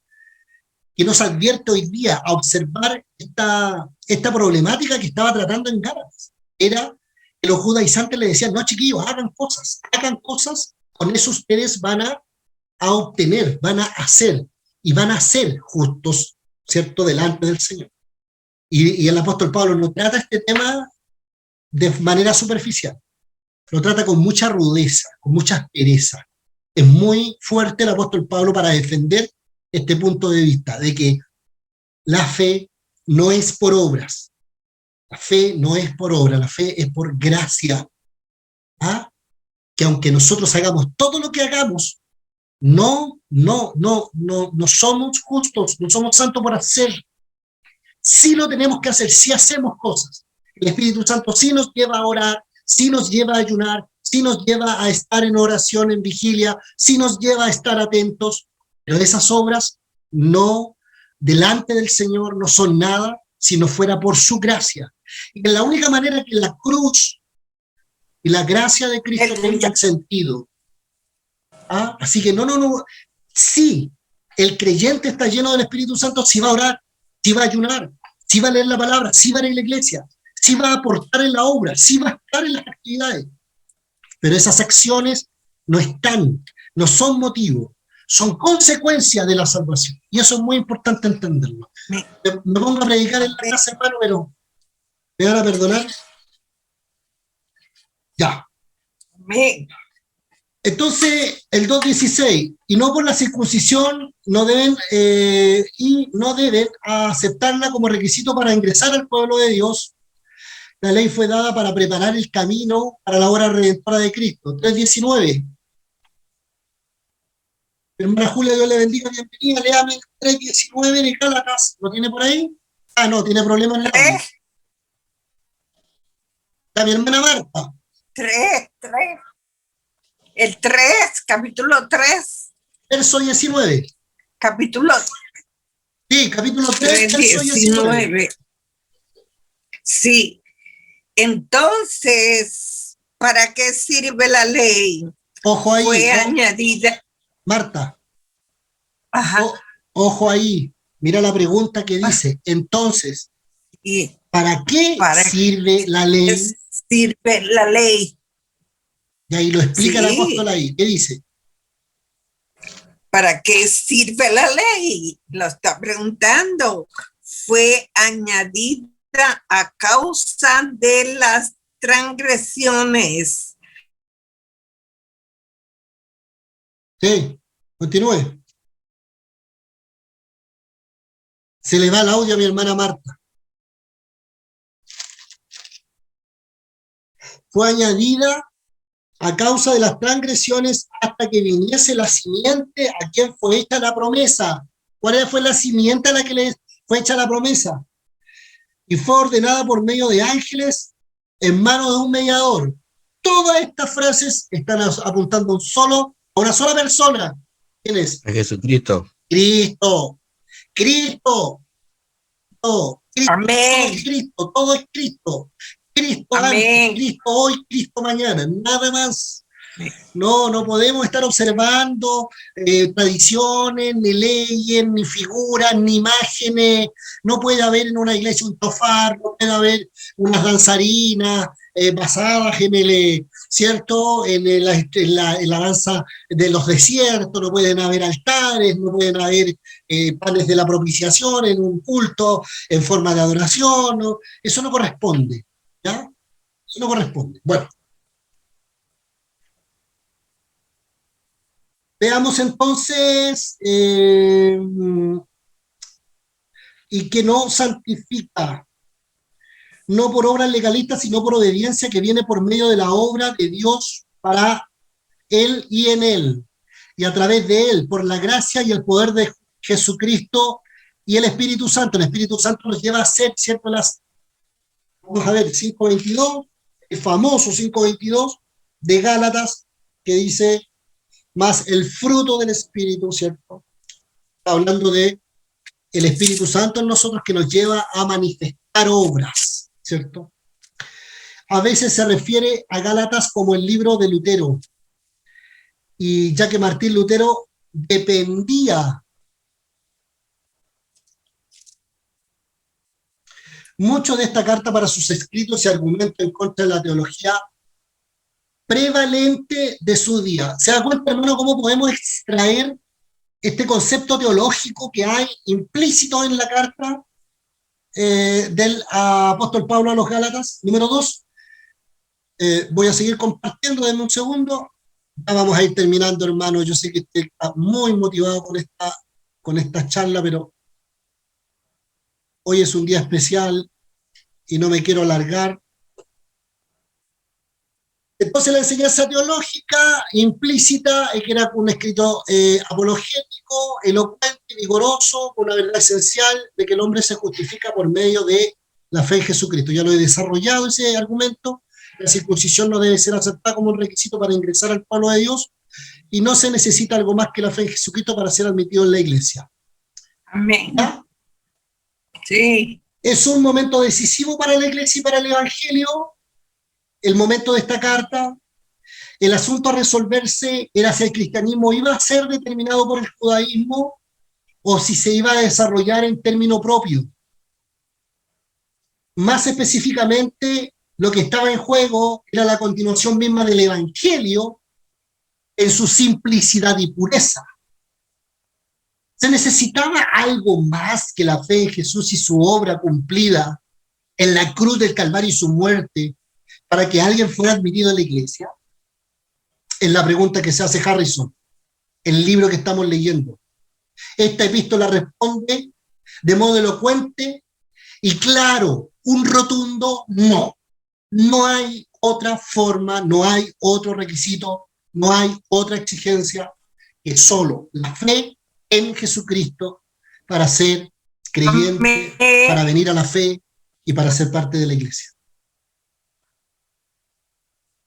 que nos advierte hoy día a observar esta problemática que estaba tratando en Gálatas. Era que los judaizantes le decían, no, chiquillos, hagan cosas, con eso ustedes van a obtener, van a hacer, y van a ser justos, ¿cierto?, delante del Señor. Y el apóstol Pablo no trata este tema de manera superficial, lo trata con mucha rudeza, con mucha aspereza. Es muy fuerte el apóstol Pablo para defender este punto de vista, de que la fe no es por obras. La fe no es por obra, la fe es por gracia. ¿Ah? Que aunque nosotros hagamos todo lo que hagamos, no somos justos, no somos santos por hacer. Sí lo tenemos que hacer, sí hacemos cosas. El Espíritu Santo sí nos lleva a orar, sí nos lleva a ayunar, sí nos lleva a estar en oración, en vigilia, sí nos lleva a estar atentos, pero esas obras no, delante del Señor, no son nada si no fuera por su gracia. Y la única manera que la cruz y la gracia de Cristo tengan sentido. ¿Ah? Así que no. Sí, el creyente está lleno del Espíritu Santo, si va a orar, si va a ayunar, si va a leer la palabra, si va a ir a la iglesia, si va a aportar en la obra, si va a estar en las actividades. Pero esas acciones no son motivo, son consecuencia de la salvación. Y eso es muy importante entenderlo. Me pongo a predicar en la casa, hermano, pero ¿me van a perdonar? Ya. Entonces, el 2.16, y no por la circuncisión no deben aceptarla como requisito para ingresar al pueblo de Dios. La ley fue dada para preparar el camino para la obra redentora de Cristo. 3.19. Hermana Julia, Dios le bendiga, bienvenida. Léame el 3.19 de Gálatas. ¿Lo tiene por ahí? Ah, no, tiene problemas en el audio. Está mi hermana Marta. 3. El 3, capítulo 3. Verso 19. Capítulo. Sí, capítulo 3, verso 19. Sí. Entonces, ¿para qué sirve la ley? Ojo ahí. Fue añadida. Marta. Ajá. Ojo ahí. Mira la pregunta que dice. Entonces, ¿para qué sirve la ley? Sirve la ley. Y ahí lo explica el apóstol ahí. ¿Qué dice? ¿Para qué sirve la ley? Lo está preguntando. Fue añadida a causa de las transgresiones Sí, continúe. Se le va el audio a mi hermana Marta. Fue añadida a causa de las transgresiones hasta que viniese la simiente a quien fue hecha la promesa. ¿Cuál fue la simiente a la que le fue hecha la promesa? Y fue ordenada por medio de ángeles en manos de un mediador. Todas estas frases están apuntando a una sola persona. ¿Quién es? A Jesucristo. Cristo. Cristo. Todo. Cristo. Amén. Cristo. Todo es Cristo. Cristo Amén. Antes, Cristo hoy, Cristo mañana. Nada más. No podemos estar observando tradiciones, ni leyes, ni figuras, ni imágenes. No puede haber en una iglesia un tofar, no puede haber unas danzarinas basadas en el, ¿cierto? En la danza de los desiertos, no pueden haber altares, no pueden haber panes de la propiciación en un culto en forma de adoración. ¿No? Eso no corresponde, ¿ya? Eso no corresponde. Bueno. Veamos entonces, y que no santifica, no por obras legalistas, sino por obediencia que viene por medio de la obra de Dios para Él y en Él, y a través de Él, por la gracia y el poder de Jesucristo y el Espíritu Santo. El Espíritu Santo nos lleva a hacer, ¿cierto? Vamos a ver, 5.22, el famoso 5.22 de Gálatas, que dice, más el fruto del Espíritu, ¿cierto? Está hablando de el Espíritu Santo en nosotros que nos lleva a manifestar obras, ¿cierto? A veces se refiere a Gálatas como el libro de Lutero, y ya que Martín Lutero dependía mucho de esta carta para sus escritos y argumentos en contra de la teología prevalente de su día. ¿Se da cuenta, hermano, cómo podemos extraer este concepto teológico que hay implícito en la carta del apóstol Pablo a los Gálatas? Número 2, voy a seguir compartiendo, denme un segundo. Ya vamos a ir terminando, hermano. Yo sé que usted está muy motivado con esta charla, pero hoy es un día especial y no me quiero alargar. Entonces la enseñanza teológica implícita es que era un escrito apologético, elocuente, vigoroso, con una verdad esencial de que el hombre se justifica por medio de la fe en Jesucristo. Ya lo he desarrollado ese argumento. La circuncisión no debe ser aceptada como un requisito para ingresar al pueblo de Dios y no se necesita algo más que la fe en Jesucristo para ser admitido en la iglesia. Amén. ¿Ya? Sí. Es un momento decisivo para la iglesia y para el evangelio. El momento de esta carta, el asunto a resolverse era si el cristianismo iba a ser determinado por el judaísmo o si se iba a desarrollar en término propio. Más específicamente, lo que estaba en juego era la continuación misma del evangelio en su simplicidad y pureza. Se necesitaba algo más que la fe en Jesús y su obra cumplida en la cruz del Calvario y su muerte para que alguien fuera admitido en la iglesia. Es la pregunta que se hace Harrison, el libro que estamos leyendo. Esta epístola responde de modo elocuente y claro, un rotundo no. No hay otra forma, no hay otro requisito, no hay otra exigencia que solo la fe en Jesucristo para ser creyente, para venir a la fe y para ser parte de la iglesia.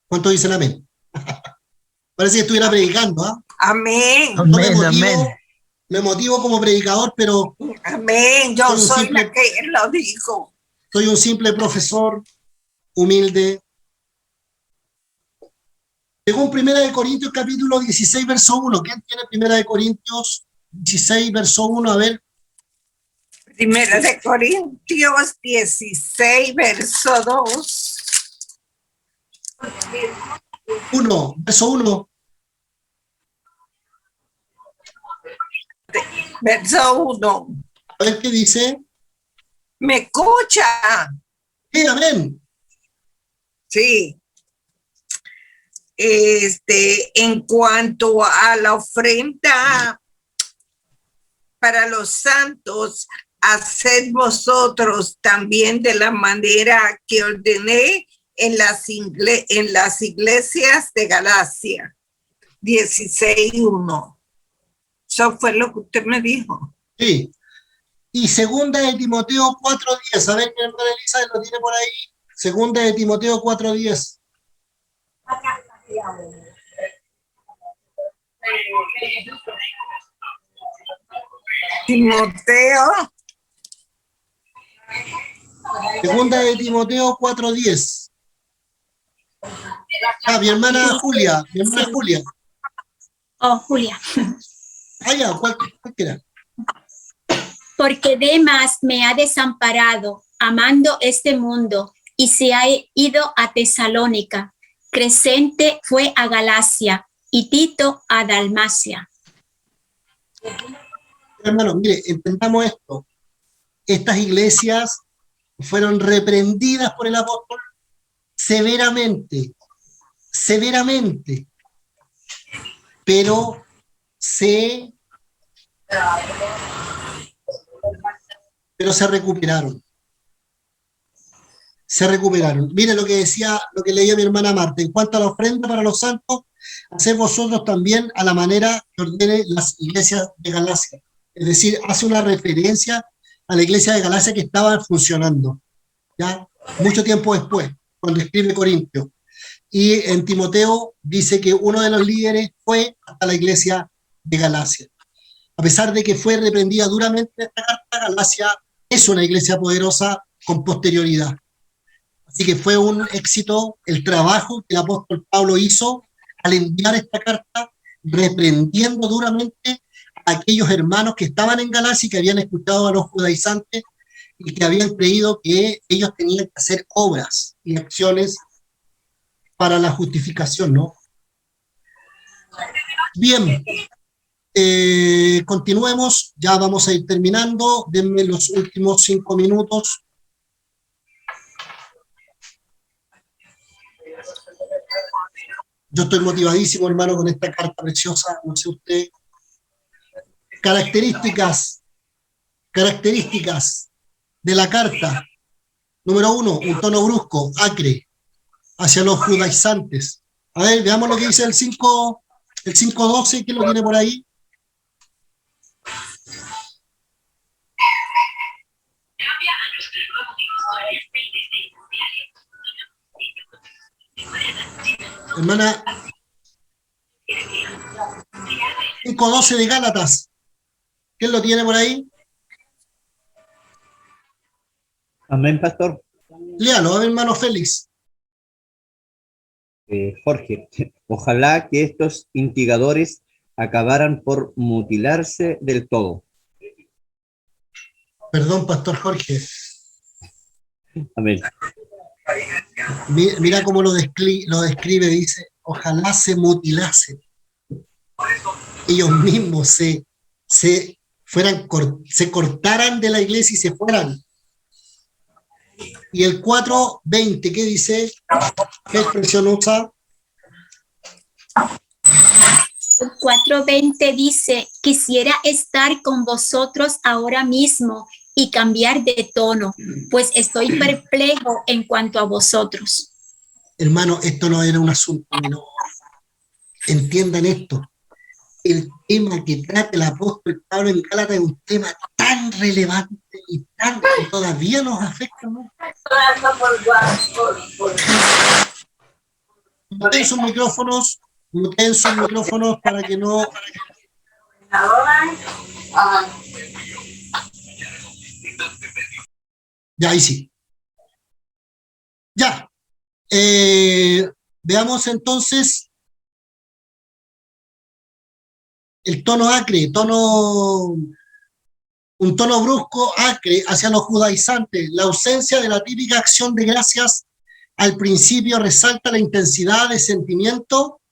¿Cuántos dicen amén? Parece que estuviera predicando, ¿ah? Amén. No me motivo como predicador, pero... Amén. Yo soy la que lo dijo. Soy un simple profesor humilde. Según 1 Corintios capítulo 16, verso 1. ¿Quién tiene 1 Corintios 16, verso 1? A ver. 1 Corintios 16, verso 2. 1, verso 1. Verso 1. A ver qué dice. ¿Me escucha? Sí, amén. Sí. En cuanto a la ofrenda para los santos, haced vosotros también de la manera que ordené en las iglesias de Galacia. 16:1. Eso fue lo que usted me dijo. Sí. Y segunda de Timoteo 4:10. A ver, mi hermana Elisa lo tiene por ahí. Segunda de Timoteo 4:10. Timoteo. Segunda de Timoteo 4:10. Mi hermana Julia. Mi hermana Julia. Oh, Julia. Ya, cualquiera. Porque Demas me ha desamparado, amando este mundo, y se ha ido a Tesalónica. Crescente fue a Galacia, y Tito a Dalmacia. Hermano, mire, entendamos esto. Estas iglesias fueron reprendidas por el apóstol severamente, pero se recuperaron. Mire lo que decía, lo que leía mi hermana Marta. En cuanto a la ofrenda para los santos, haced vosotros también a la manera que ordene las iglesias de Galacia. Es decir, hace una referencia a la iglesia de Galacia que estaba funcionando, ¿ya? Mucho tiempo después, cuando escribe Corintios. Y en Timoteo dice que uno de los líderes fue hasta la iglesia de Galacia. A pesar de que fue reprendida duramente esta carta, Galacia es una iglesia poderosa con posterioridad. Así que fue un éxito el trabajo que el apóstol Pablo hizo al enviar esta carta, reprendiendo duramente a aquellos hermanos que estaban en Galacia y que habían escuchado a los judaizantes y que habían creído que ellos tenían que hacer obras y acciones para la justificación, ¿no? Bien, continuemos, ya vamos a ir terminando, denme los últimos 5 minutos. Yo estoy motivadísimo, hermano, con esta carta preciosa, no sé usted. Características de la carta. Número 1, un tono brusco, acre, hacia los judaizantes. A ver, veamos lo que dice el 5:12, ¿quién lo tiene por ahí? Hermana, 5:12 de Gálatas. ¿Quién lo tiene por ahí? Amén, pastor. Léalo, a ver, hermano Félix. Jorge, ojalá que estos instigadores acabaran por mutilarse del todo. Perdón, pastor Jorge. Amén. Mira cómo lo describe, dice, ojalá se mutilasen. Ellos mismos se cortaran de la iglesia y se fueran. Y el 4:20, ¿qué dice? ¿Qué expresión usa? El 4:20 dice, quisiera estar con vosotros ahora mismo y cambiar de tono, pues estoy perplejo en cuanto a vosotros. Hermano, esto no era un asunto menor. Entiendan esto. El tema que trata el apóstol Pablo en Gálatas es un tema tan relevante y tan que todavía nos afecta, ¿no? Muten sus micrófonos para que no... Ya, ahí sí. Ya. Veamos entonces el tono acre, un tono brusco, acre, hacia los judaizantes. La ausencia de la típica acción de gracias al principio resalta la intensidad de sentimiento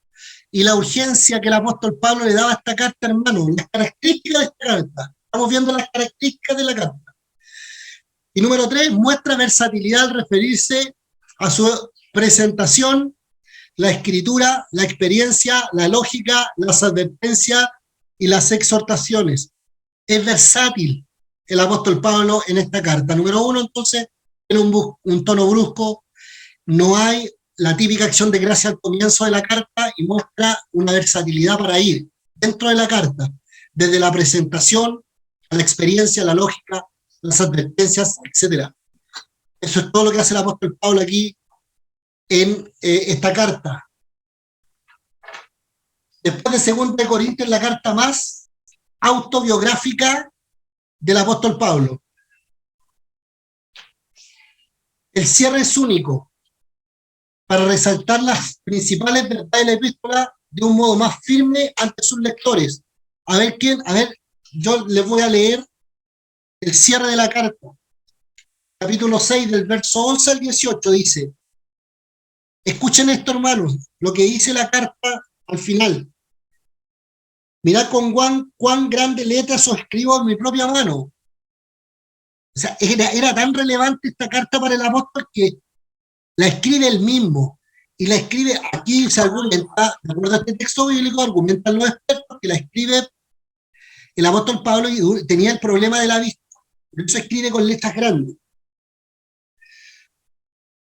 y la urgencia que el apóstol Pablo le daba a esta carta, hermano. Las características de esta carta. Estamos viendo las características de la carta. Y número 3, muestra versatilidad al referirse a su presentación la escritura, la experiencia, la lógica, las advertencias y las exhortaciones. Es versátil el apóstol Pablo en esta carta. Número uno, entonces, tiene un tono brusco, no hay la típica acción de gracia al comienzo de la carta y muestra una versatilidad para ir dentro de la carta, desde la presentación, a la experiencia, la lógica, las advertencias, etc. Eso es todo lo que hace el apóstol Pablo aquí en esta carta. Después de 2 de Corintios, la carta más autobiográfica del apóstol Pablo. El cierre es único para resaltar las principales verdades de la epístola de un modo más firme ante sus lectores. A ver, yo les voy a leer el cierre de la carta. Capítulo 6, del verso 11 al 18, dice: escuchen esto, hermanos, lo que dice la carta al final. Mirad con cuán grande letras os escribo en mi propia mano. O sea, era tan relevante esta carta para el apóstol que la escribe él mismo. Y la escribe, aquí se argumenta, de acuerdo a este texto bíblico, argumentan los expertos que la escribe el apóstol Pablo y tenía el problema de la vista. Por eso escribe con letras grandes.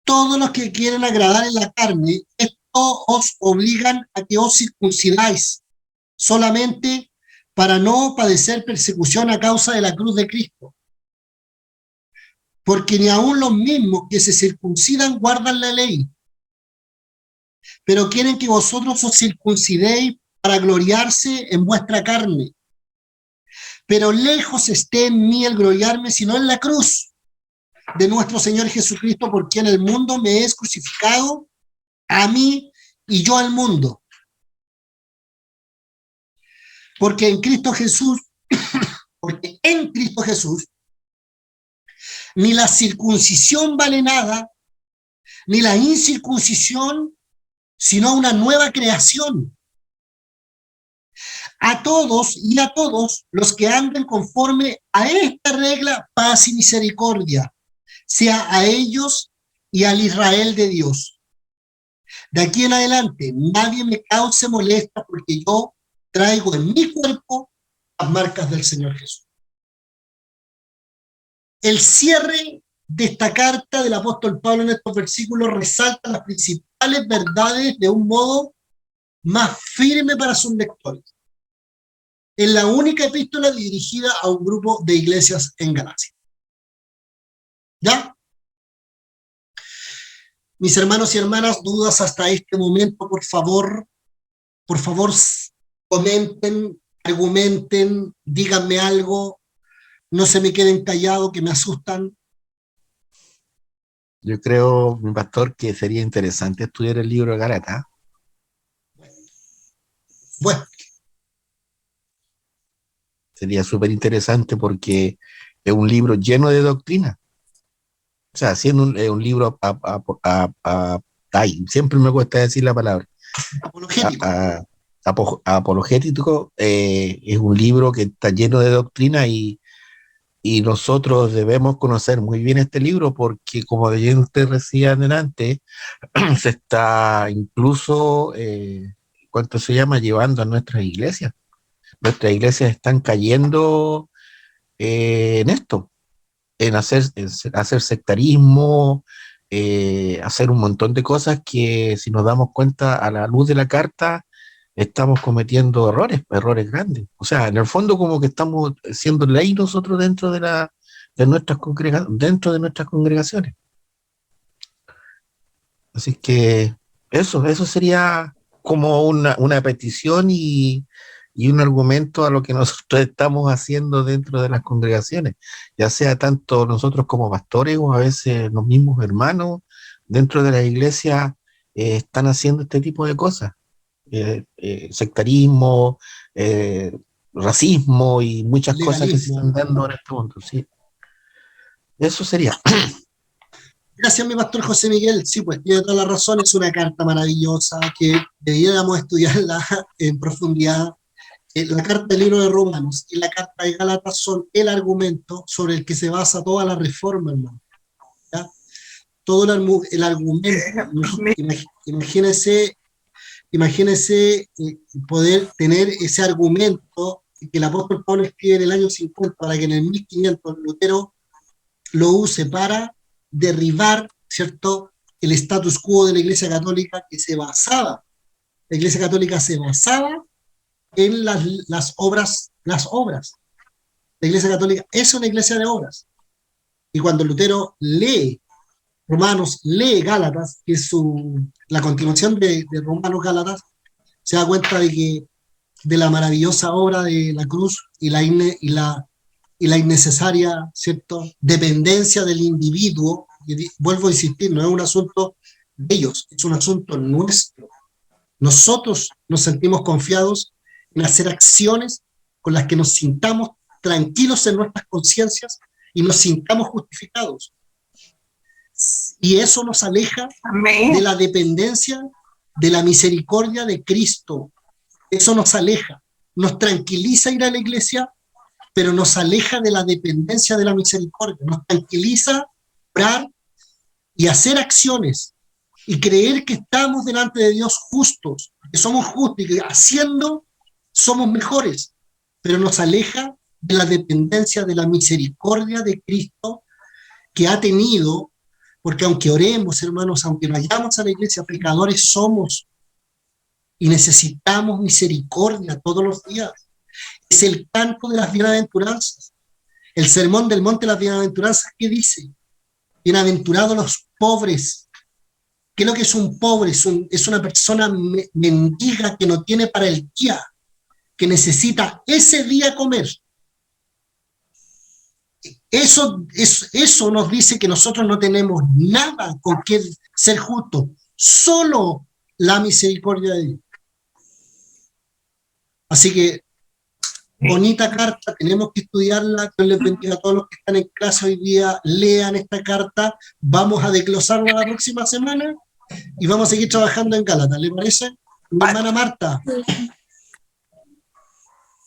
Todos los que quieren agradar en la carne, esto os obligan a que os circuncidáis, solamente para no padecer persecución a causa de la cruz de Cristo. Porque ni aun los mismos que se circuncidan guardan la ley, pero quieren que vosotros os circuncidéis para gloriarse en vuestra carne. Pero lejos esté en mí el gloriarme, sino en la cruz de nuestro Señor Jesucristo, por quien el mundo me es crucificado, a mí y yo al mundo. Porque en Cristo Jesús, ni la circuncisión vale nada, ni la incircuncisión, sino una nueva creación. A todos los que anden conforme a esta regla, paz y misericordia, sea a ellos y al Israel de Dios. De aquí en adelante, nadie me cause molestia, porque yo traigo en mi cuerpo las marcas del Señor Jesús. El cierre de esta carta del apóstol Pablo en estos versículos resalta las principales verdades de un modo más firme para sus lectores. Es la única epístola dirigida a un grupo de iglesias en Galacia. ¿Ya? Mis hermanos y hermanas, dudas hasta este momento, por favor, comenten, argumenten, díganme algo, no se me queden callados, que me asustan. Yo creo, mi pastor, que sería interesante estudiar el libro de Gálatas. Bueno. Sería súper interesante porque es un libro lleno de doctrina. O sea, siendo un libro, siempre me cuesta decir la palabra. Apologético. Es un libro que está lleno de doctrina y nosotros debemos conocer muy bien este libro porque, como decía usted recién adelante, se está incluso, ¿cuánto se llama?, llevando a nuestras iglesias. Nuestras iglesias están cayendo en esto, en hacer sectarismo, hacer un montón de cosas que, si nos damos cuenta a la luz de la carta, estamos cometiendo errores grandes. O sea, en el fondo, como que estamos siendo ley nosotros dentro de nuestras congregaciones. Así que eso sería como una petición y un argumento a lo que nosotros estamos haciendo dentro de las congregaciones, ya sea tanto nosotros como pastores o a veces los mismos hermanos dentro de la iglesia están haciendo este tipo de cosas, sectarismo, racismo y muchas cosas que se están dando en este mundo. ¿Sí? Eso sería. Gracias, mi pastor José Miguel. Sí, pues tiene toda la razón, es una carta maravillosa que debiéramos estudiarla en profundidad. La carta del libro de Romanos y la carta de Gálatas son el argumento sobre el que se basa toda la reforma, hermano. ¿Ya? todo el argumento. Imagínese poder tener ese argumento que el apóstol Pablo escribe en el año 50 para que en el 1500 Lutero lo use para derribar, ¿cierto?, el status quo de la Iglesia Católica la Iglesia Católica se basaba en las obras. La Iglesia Católica es una iglesia de obras. Y cuando Lutero lee Romanos, lee Gálatas, que es la continuación de Romanos Gálatas, se da cuenta de la maravillosa obra de la cruz y la innecesaria, ¿cierto?, dependencia del individuo. Y vuelvo a insistir, no es un asunto de ellos, es un asunto nuestro. Nosotros nos sentimos confiados en hacer acciones con las que nos sintamos tranquilos en nuestras conciencias y nos sintamos justificados. Y eso nos aleja de la dependencia, de la misericordia de Cristo. Eso nos aleja, nos tranquiliza ir a la iglesia, pero nos aleja de la dependencia de la misericordia. Nos tranquiliza orar y hacer acciones y creer que estamos delante de Dios justos, que somos justos y que haciendo somos mejores, pero nos aleja de la dependencia de la misericordia de Cristo que ha tenido, porque aunque oremos, hermanos, aunque vayamos a la iglesia, pecadores somos y necesitamos misericordia todos los días. Es el canto de las bienaventuranzas. El sermón del monte de las bienaventuranzas, ¿qué dice? Bienaventurados los pobres. ¿Qué es lo que es un pobre? Es una persona mendiga que no tiene para el día, que necesita ese día comer. Eso nos dice que nosotros no tenemos nada con que ser justos, solo la misericordia de Dios. Así que, bonita carta, tenemos que estudiarla. Dios les bendiga a todos los que están en clase hoy día, lean esta carta, vamos a desglosarla la próxima semana y vamos a seguir trabajando en Gálatas, ¿le parece? Mi hermana Marta.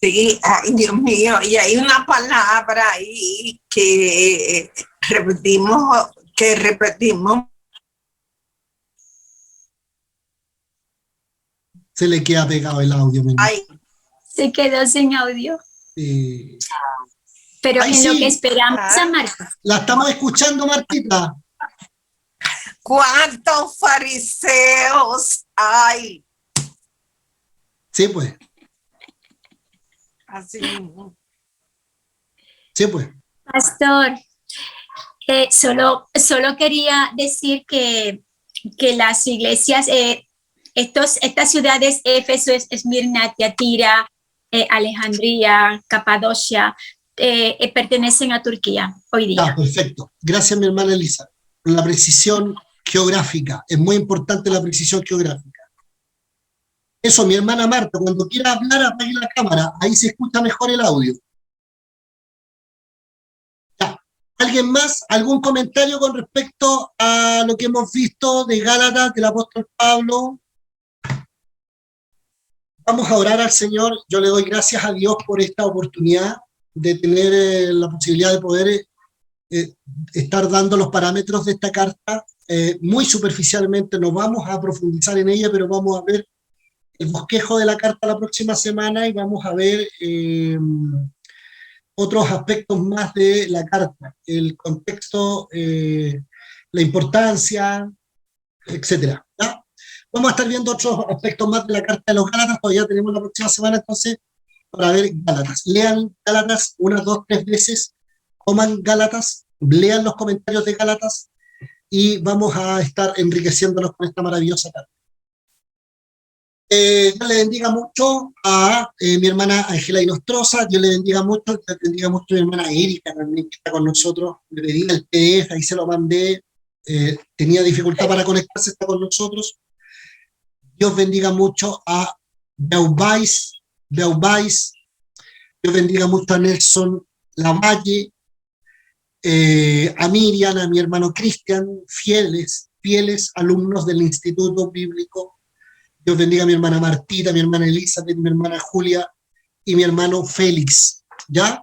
Sí, ay, Dios mío, y hay una palabra ahí que repetimos. Se le queda pegado el audio. Ay. Se quedó sin audio. Sí. Pero en lo que esperamos a Marta. La estamos escuchando, Martita. ¿Cuántos fariseos hay? Sí, pues. Así. Sí, pues. Pastor, solo quería decir que las iglesias, estas ciudades, Éfeso, Esmirna, Tiatira, Alejandría, Capadocia, pertenecen a Turquía hoy día. Perfecto. Gracias, mi hermana Elisa. La precisión geográfica. Es muy importante la precisión geográfica. Eso, mi hermana Marta, cuando quiera hablar, apague la cámara. Ahí se escucha mejor el audio. Ya. ¿Alguien más? ¿Algún comentario con respecto a lo que hemos visto de Gálatas, del apóstol Pablo? Vamos a orar al Señor. Yo le doy gracias a Dios por esta oportunidad de tener la posibilidad de poder estar dando los parámetros de esta carta. Muy superficialmente no vamos a profundizar en ella, pero vamos a ver el bosquejo de la carta la próxima semana y vamos a ver otros aspectos más de la carta, el contexto, la importancia, etcétera. ¿Ya? Vamos a estar viendo otros aspectos más de la carta de los Gálatas, todavía tenemos la próxima semana entonces para ver Gálatas. Lean Gálatas 1, 2, 3 veces, coman Gálatas, lean los comentarios de Gálatas y vamos a estar enriqueciéndonos con esta maravillosa carta. Dios le bendiga mucho a mi hermana Ángela Inostroza, Dios le bendiga mucho a mi hermana Erika también que está con nosotros, le pedí el PDF, ahí se lo mandé, tenía dificultad para conectarse, está con nosotros. Dios bendiga mucho a Beauvais, Dios bendiga mucho a Nelson Lavalle, a Miriam, a mi hermano Cristian, fieles alumnos del Instituto Bíblico. Dios bendiga a mi hermana Martita, a mi hermana Elizabeth, mi hermana Julia y mi hermano Félix, ¿ya?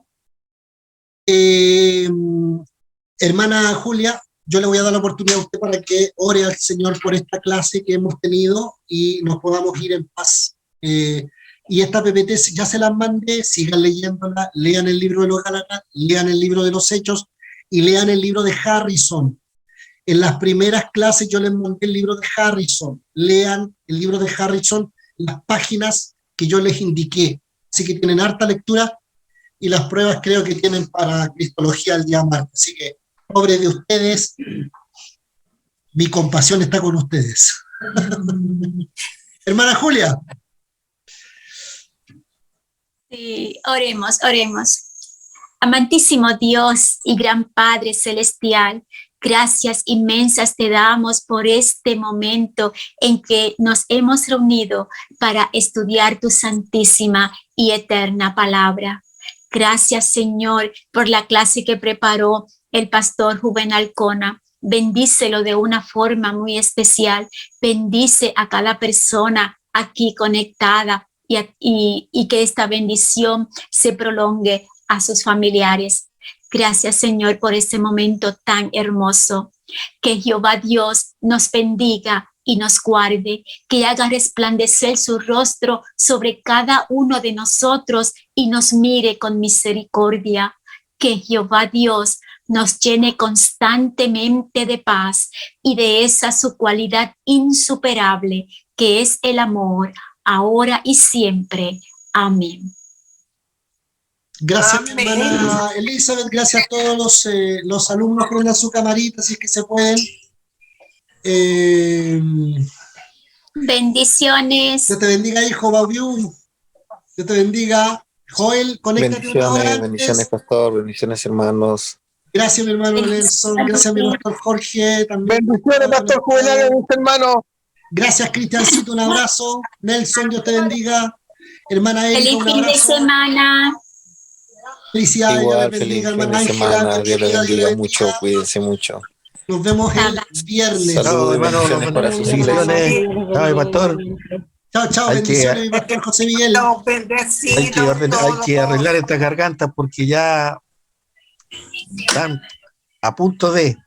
Hermana Julia, yo le voy a dar la oportunidad a usted para que ore al Señor por esta clase que hemos tenido y nos podamos ir en paz. Y esta PPT ya se las mandé, sigan leyéndola, lean el libro de los Gálatas, lean el libro de los Hechos y lean el libro de Harrison. En las primeras clases yo les monté el libro de Harrison. Lean el libro de Harrison, las páginas que yo les indiqué. Así que tienen harta lectura y las pruebas creo que tienen para Cristología el día martes. Así que, pobre de ustedes, mi compasión está con ustedes. Hermana Julia. Sí, oremos, oremos. Amantísimo Dios y gran Padre Celestial, gracias inmensas te damos por este momento en que nos hemos reunido para estudiar tu santísima y eterna palabra. Gracias, Señor, por la clase que preparó el pastor Juvenal Cona. Bendícelo de una forma muy especial. Bendice a cada persona aquí conectada y que esta bendición se prolongue a sus familiares. Gracias, Señor, por este momento tan hermoso. Que Jehová Dios nos bendiga y nos guarde, que haga resplandecer su rostro sobre cada uno de nosotros y nos mire con misericordia. Que Jehová Dios nos llene constantemente de paz y de esa su cualidad insuperable, que es el amor, ahora y siempre. Amén. Gracias, hermana Elizabeth. Gracias a todos los alumnos. Prendan su camarita si es que se pueden. Bendiciones. Dios te bendiga, hijo Baubiu. Dios te bendiga. Joel, conéctate una hora antes. Bendiciones, pastor. Bendiciones, hermanos. Gracias, mi hermano Nelson. Gracias, mi pastor Jorge. También. Bendiciones, pastor Juvenal, mis hermanos. Gracias, Cristiancito. Un abrazo. Nelson, Dios te bendiga. Hermana Erika, Feliz un fin de abrazo. semana. Felicidades, Igual, Dios les bendiga, feliz fin hermana de Ángela. semana. Dios les Dios bendiga les mucho. bendiga. Cuídense mucho. Nos vemos el viernes. Saludos y hermano, bendiciones para sus iglesias. Ay, pastor. Chao, chao. Hay Bendiciones, que- mi pastor José Miguel. Los bendecidos Hay que arreglar estas gargantas porque ya están a punto de...